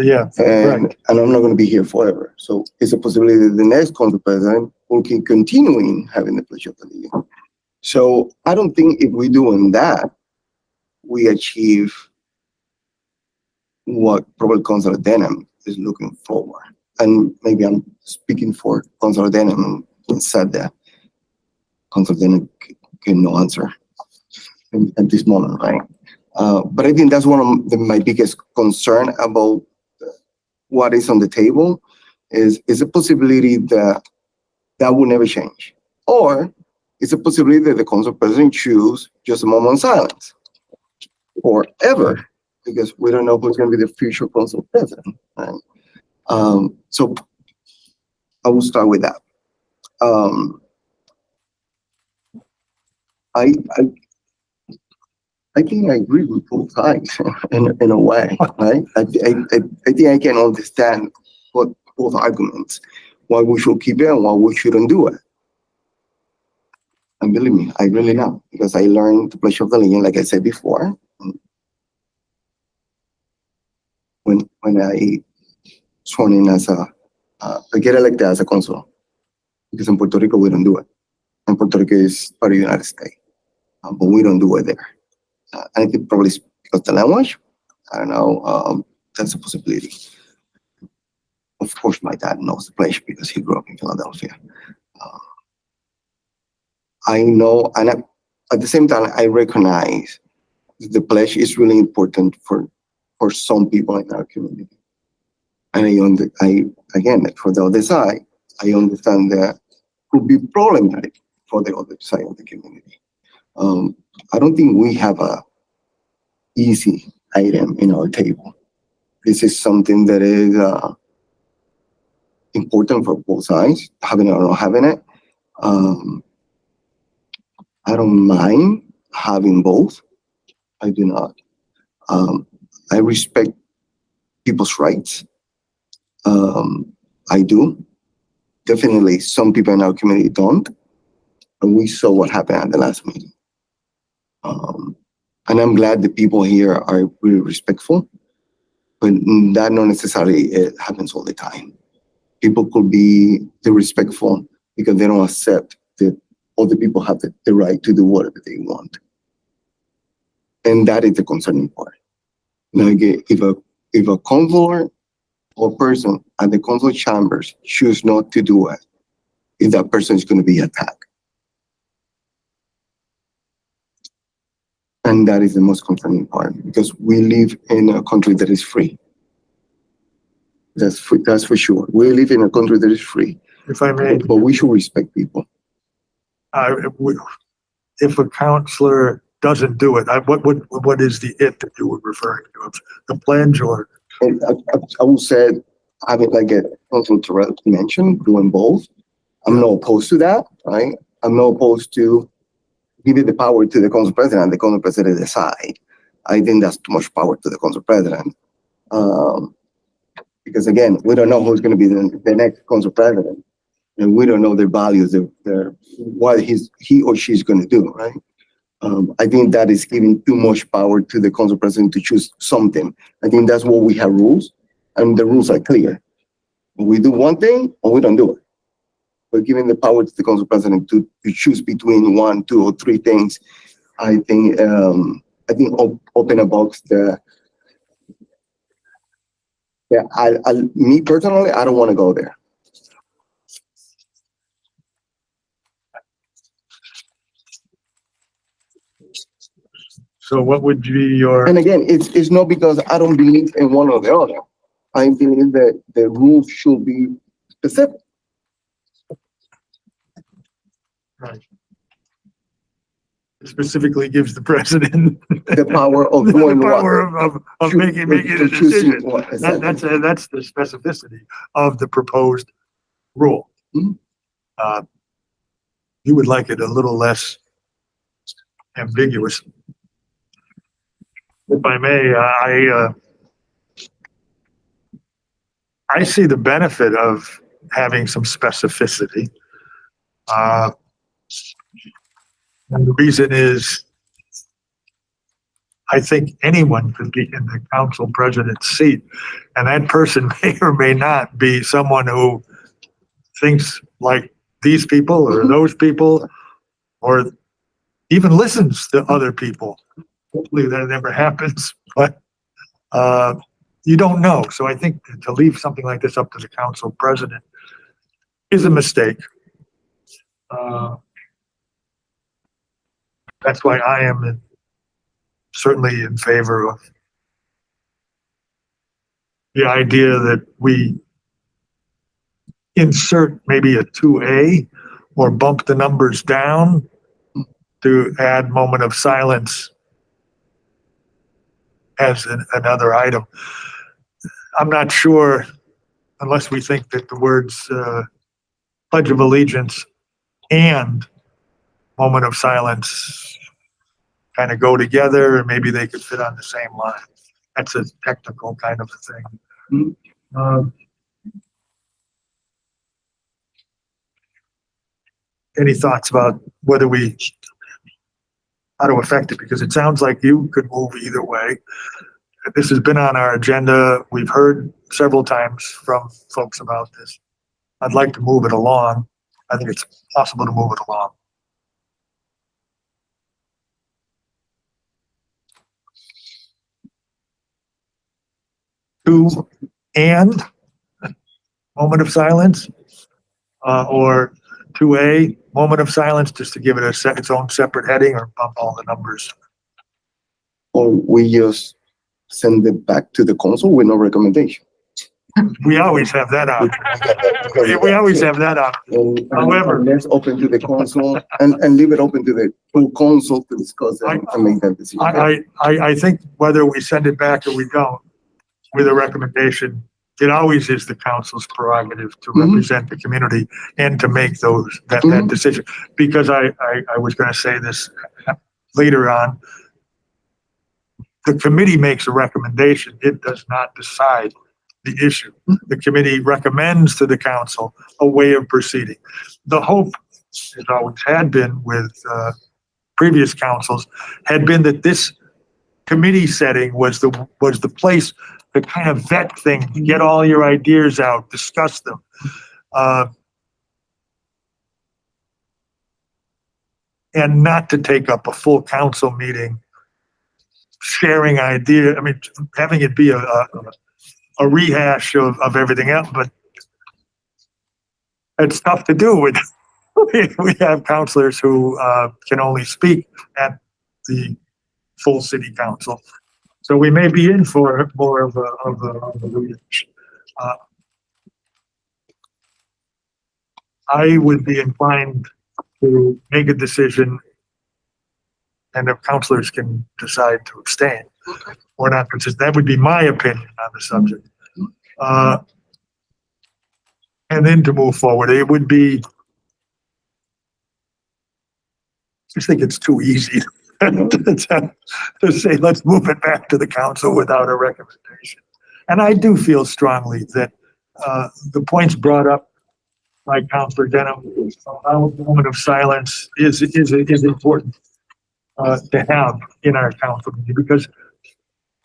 Yeah. And I'm not going to be here forever. So it's a possibility that the next council president will keep continuing having the Pledge of Allegiance. So I don't think if we're doing that, we achieve what probably Councilor Denham is looking forward. And maybe I'm speaking for Councilor Denham and said that Councilor Denham can no answer at this moment, right? But I think that's one of my biggest concern about what is on the table is a possibility that will never change. Or it's a possibility that the council president choose just a moment of silence forever, because we don't know who's going to be the future council president. Right? So I will start with that. I think I agree with both sides in a way, right? I think I can understand both arguments, why we should keep it and why we shouldn't do it. And believe me, I really know, because I learned the Pledge of Allegiance, like I said before, when I sworn in as I get elected as a consul, because in Puerto Rico, we don't do it. And Puerto Rico is part of the United States, but we don't do it there. And I think probably because the language, I don't know, that's a possibility. Of course, my dad knows the pledge because he grew up in Philadelphia. I know, and at the same time, I recognize the pledge is really important for some people in our community. And again, for the other side, I understand that could be problematic for the other side of the community. I don't think we have a easy item in our table. This is something that is important for both sides, having it or not having it. I don't mind having both. I do not. I respect people's rights. I do. Definitely, some people in our community don't. And we saw what happened at the last meeting. And I'm glad the people here are really respectful, but that not necessarily it happens all the time. People could be disrespectful because they don't accept that other people have the right to do whatever they want. And that is the concerning part. Now, again, if a consular or person at the consular chambers choose not to do it, if that person is going to be attacked. And that is the most concerning part, because we live in a country that is free. That's for sure. We live in a country that is free. If I may, but we should respect people. If a counselor doesn't do it, what is the it that you were referring to? The pledge or? And I would say, having like a Councilor Terrell mentioned, doing both. I'm not opposed to that, right? I'm not opposed to giving the power to the council president and the council president decide. I think that's too much power to the council president. Because again, we don't know who's gonna be the next council president. And we don't know their values, what he or she's gonna do, right? I think that is giving too much power to the council president to choose something. I think that's what we have rules, and the rules are clear. We do one thing or we don't do it. We're giving the power to the council president to choose between 1, 2, or 3 things. I think open a box me personally, I don't want to go there. So what would be your? And again, it's not because I don't believe in one or the other. I believe that the rules should be specific. Right. It specifically gives the president the power of the doing power of making a decision. Exactly. That's the specificity of the proposed rule. Mm-hmm. You would like it a little less ambiguous. If I may, I see the benefit of having some specificity. And the reason is, I think anyone could be in the council president's seat, and that person may or may not be someone who thinks like these people or those people, or even listens to other people. Hopefully that never happens, but you don't know. So I think to leave something like this up to the council president is a mistake. That's why I am certainly in favor of the idea that we insert maybe a 2A or bump the numbers down to add moment of silence as another item. I'm not sure, unless we think that the words Pledge of Allegiance and moment of silence kind of go together, and maybe they could fit on the same line. That's a technical kind of thing. Any thoughts about how to affect it? Because it sounds like you could move either way. This has been on our agenda. We've heard several times from folks about this. I'd like to move it along. I think it's possible to move it along. Two and moment of silence, or 2A, moment of silence, just to give it its own separate heading, or bump all the numbers. Or we just send it back to the council with no recommendation. We always have that option. We always have that option. However, let's open to the council and leave it open to the full council to discuss and make that decision. I think whether we send it back or we don't, with a recommendation, it always is the council's prerogative to represent the community and to make that decision. Because I was going to say this later on, the committee makes a recommendation. It does not decide the issue. The committee recommends to the council a way of proceeding. The hope, as always had been with previous councils, had been that this committee setting was the place to kind of vet things, get all your ideas out, discuss them. And not to take up a full council meeting, sharing ideas. I mean, having it be a rehash of everything else, but it's tough to do with. We have councilors who can only speak at the full city council. So we may be in for more of a rehash. I would be inclined to make a decision, and if councilors can decide to abstain or not, that would be my opinion on the subject. And then to move forward, it would be, I just think it's too easy to say, let's move it back to the council without a recommendation. And I do feel strongly that, the points brought up by Councilor Denham, a moment of silence is important, to have in our council meeting because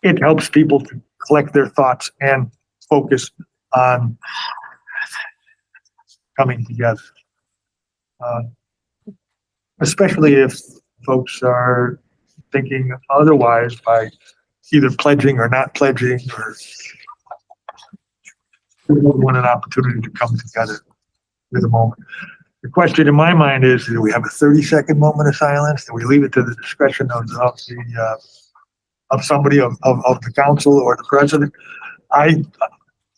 it helps people to collect their thoughts and focus on coming together. Especially if folks are thinking otherwise by either pledging or not pledging or want an opportunity to come together with a moment. The question in my mind is, do we have a 30-second moment of silence? Do we leave it to the discretion of somebody of the council or the president?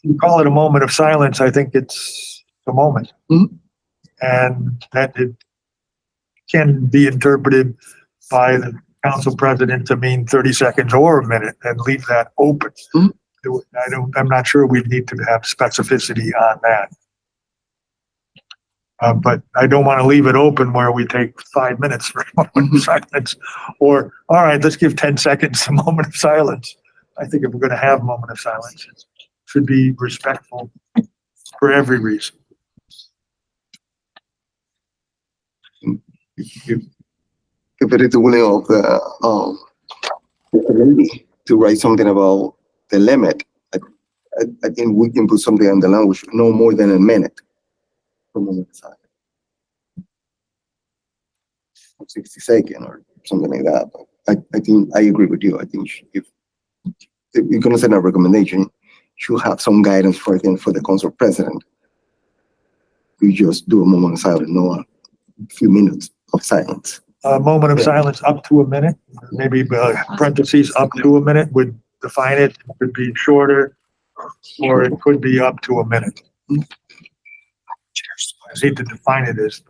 You call it a moment of silence, I think it's a moment. And that it can be interpreted by the council president to mean 30 seconds or a minute and leave that open. I'm not sure we need to have specificity on that. But I don't want to leave it open where we take 5 minutes for a moment of silence. Or, all right, let's give 10 seconds a moment of silence. I think if we're going to have a moment of silence, it should be respectful for every reason. If it is the willing of the committee to write something about the limit, I think we can put something on the language, no more than a minute. From the side. 60 seconds or something like that. But I think I agree with you. I think if you're going to send a recommendation, you should have some guidance for the council president. You just do a moment of silence, no a few minutes of silence. A moment of silence up to a minute, maybe parentheses up to a minute would define it. It could be shorter or it could be up to a minute. I need to define it as,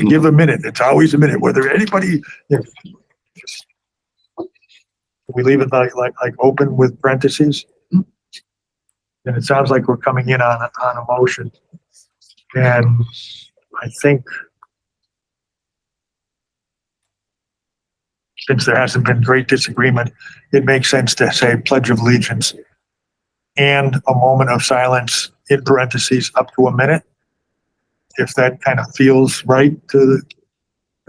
give a minute. It's always a minute, whether anybody, we leave it like open with parentheses. And it sounds like we're coming in on a motion. And I think since there hasn't been great disagreement, it makes sense to say Pledge of Allegiance and a moment of silence in parentheses up to a minute. If that kind of feels right to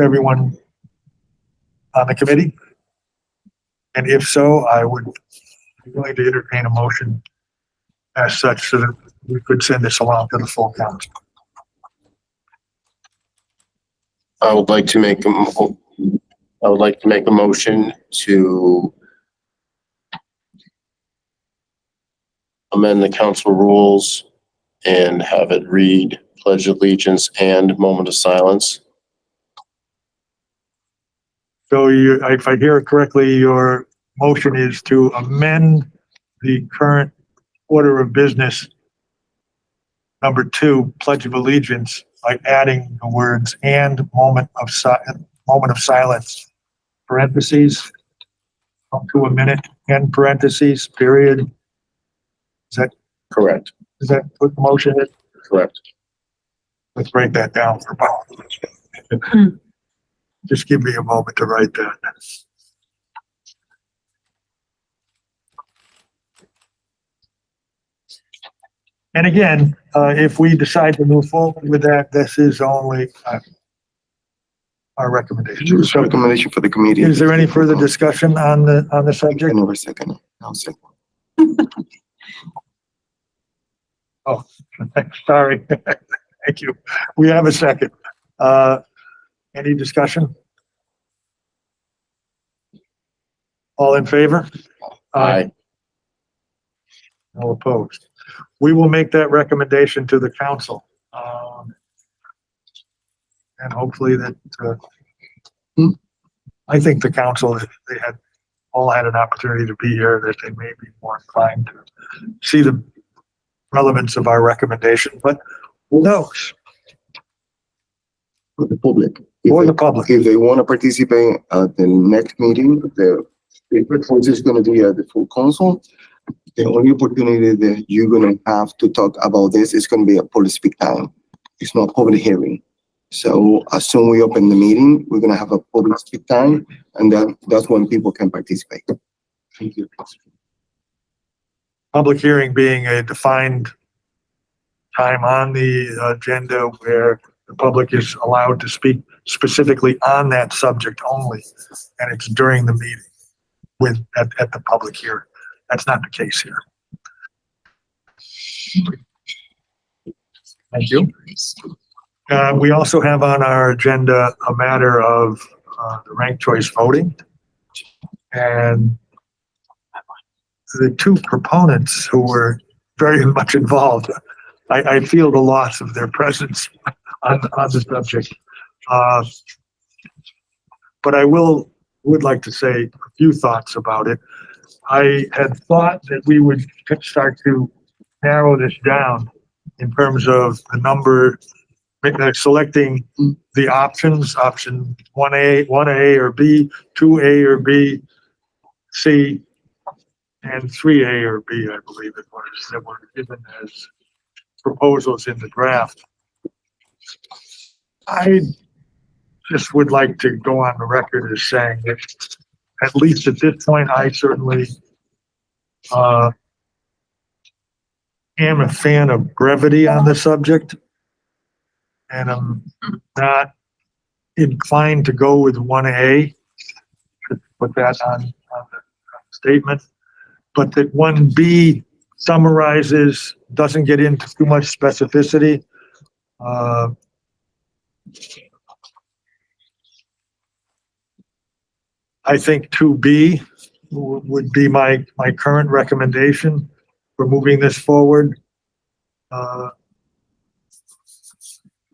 everyone on the committee. And if so, I would be willing to entertain a motion as such so that we could send this along to the full council. I would like to make a motion to amend the council rules and have it read Pledge of Allegiance and moment of silence. So if I hear it correctly, your motion is to amend the current order of business number 2, Pledge of Allegiance, by adding the words and moment of silence, parentheses, up to a minute, end parentheses, period. Is that correct? Is that what the motion is? Correct. Let's break that down for Paul. Just give me a moment to write that. And again, if we decide to move forward with that, this is only our recommendation. Just recommendation for the committee. Is there any further discussion on the subject? Another second. I'll second. Oh, sorry. Thank you. We have a second. Any discussion? All in favor? Aye. No opposed. We will make that recommendation to the council. And hopefully that, I think the council, if they had all had an opportunity to be here, that they may be more inclined to see the relevance of our recommendation, but who knows? For the public. For the public. If they want to participate at the next meeting, the voice is going to be at the full council. The only opportunity that you're going to have to talk about this is going to be a public speak time. It's not public hearing. So as soon as we open the meeting, we're going to have a public speak time, and that's when people can participate. Thank you. public hearing being a defined time on the agenda where the public is allowed to speak specifically on that subject only, and it's during the meeting at the public hearing. That's not the case here. Thank you. We also have on our agenda a matter of the ranked choice voting. And the two proponents who were very much involved, I feel the loss of their presence on the subject. But I would like to say a few thoughts about it. I had thought that we would start to narrow this down in terms of the number, selecting the options, option 1A or B, 2A or B, C, and 3A or B, I believe it was, that were given as proposals in the draft. I just would like to go on the record as saying that, at least at this point, I certainly am a fan of brevity on the subject, and I'm not inclined to go with 1A, to put that on the statement, but that 1B summarizes, doesn't get into too much specificity. I think 2B would be my current recommendation for moving this forward.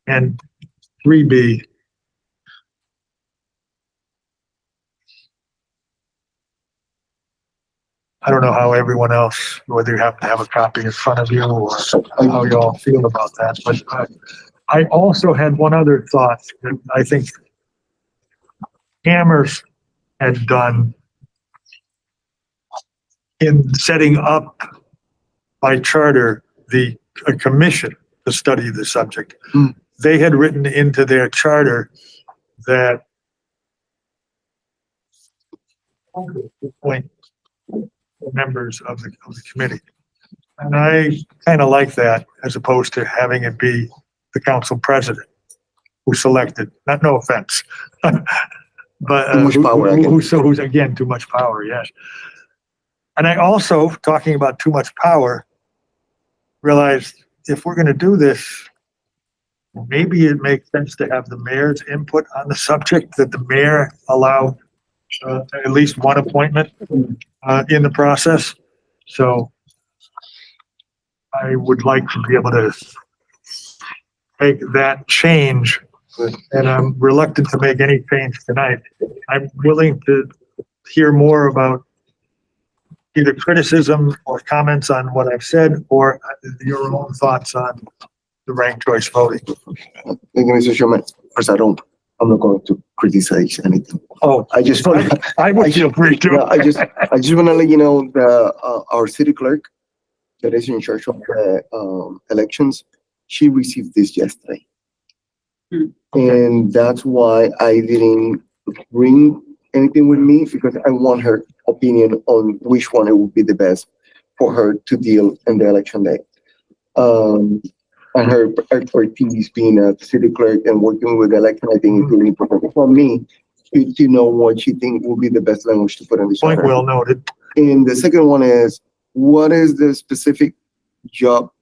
And 3B. I don't know how everyone else, whether you happen to have a copy in front of you or how you all feel about that, but I also had one other thought that I think Amherst had done in setting up by charter a commission to study the subject. They had written into their charter that appoint members of the committee. And I kind of like that, as opposed to having it be the council president who selected, no offense. But Too much power, who's again, too much power, yes. And I also, talking about too much power, realized if we're going to do this, maybe it makes sense to have the mayor's input on the subject, that the mayor allow at least one appointment in the process. So I would like to be able to make that change, and I'm reluctant to make any change tonight. I'm willing to hear more about either criticism or comments on what I've said, or your own thoughts on the ranked choice voting. Thank you, Mr. Chairman. First, I'm not going to criticize anything. Oh, I just I would feel free to. I just want to let you know that our city clerk that is in charge of the elections, she received this yesterday. And that's why I didn't bring anything with me, because I want her opinion on which one it would be the best for her to deal in the election day. And her expertise being a city clerk and working with the election, I think is really important for me to know what she thinks will be the best language to put in the charter. Point well noted. And the second one is, what is the specific job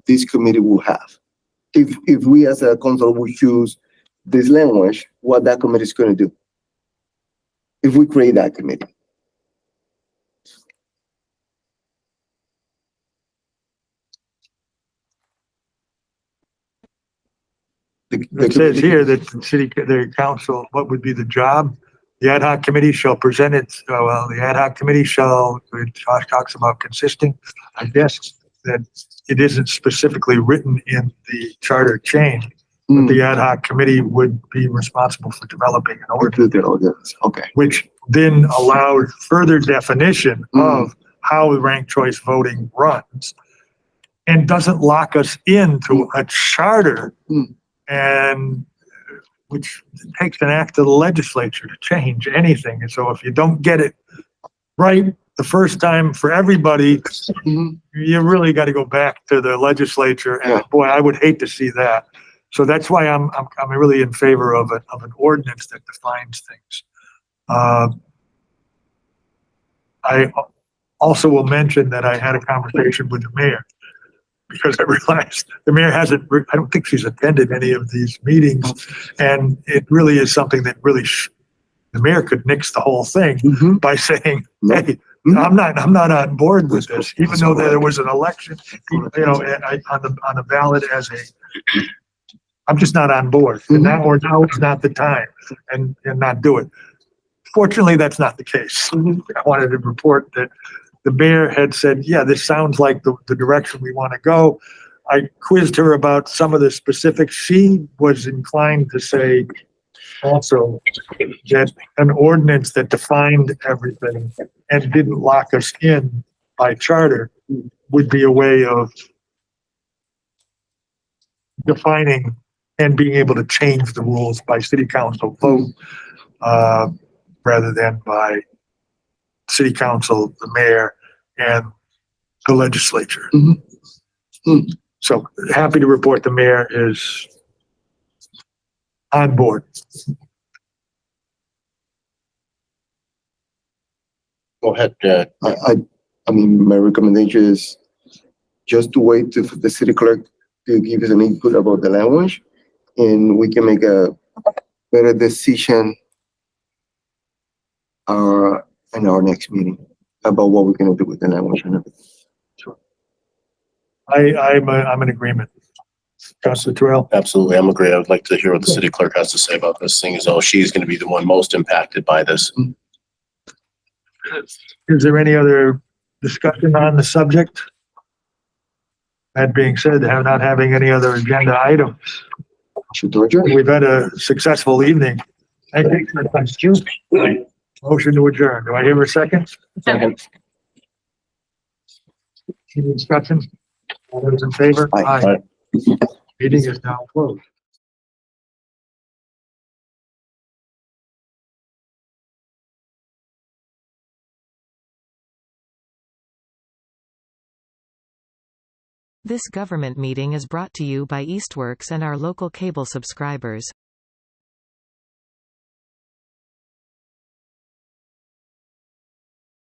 this committee will have? If we as a council will choose this language, what that committee is going to do? If we create that committee. It says here that the council, what would be the job? The ad hoc committee shall present its, the ad hoc committee shall, Josh talks about consisting. I guess that it isn't specifically written in the charter change, but the ad hoc committee would be responsible for developing an ordinance. Okay. Which then allows further definition of how the ranked choice voting runs, and doesn't lock us into a charter, and which takes an act of the legislature to change anything. And so if you don't get it right the first time for everybody, you really got to go back to the legislature, and boy, I would hate to see that. So that's why I'm really in favor of an ordinance that defines things. I also will mention that I had a conversation with the mayor, because I realized the mayor I don't think she's attended any of these meetings. And it really is something that really, the mayor could nix the whole thing by saying, hey, I'm not on board with this, even though there was an election, on the ballot as I'm just not on board. And now is not the time, and not do it. Fortunately, that's not the case. I wanted to report that the mayor had said, yeah, this sounds like the direction we want to go. I quizzed her about some of the specifics. She was inclined to say also that an ordinance that defined everything and didn't lock us in by charter would be a way of defining and being able to change the rules by city council vote, rather than by city council, the mayor, and the legislature. So happy to report the mayor is on board. Go ahead. I mean, my recommendation is just to wait for the city clerk to give us an input about the language, and we can make a better decision in our next meeting about what we're gonna do with the language and everything. Sure. I'm in agreement. Councilor Terrell? Absolutely, I'm agree. I would like to hear what the city clerk has to say about this thing, as though she's gonna be the one most impacted by this. Is there any other discussion on the subject? That being said, not having any other agenda items. We've had a successful evening. Excuse me. Motion to adjourn. Do I hear a second? Second. Any discussion? All those in favor? Aye. Meeting is now closed. This government meeting is brought to you by Eastworks and our local cable subscribers.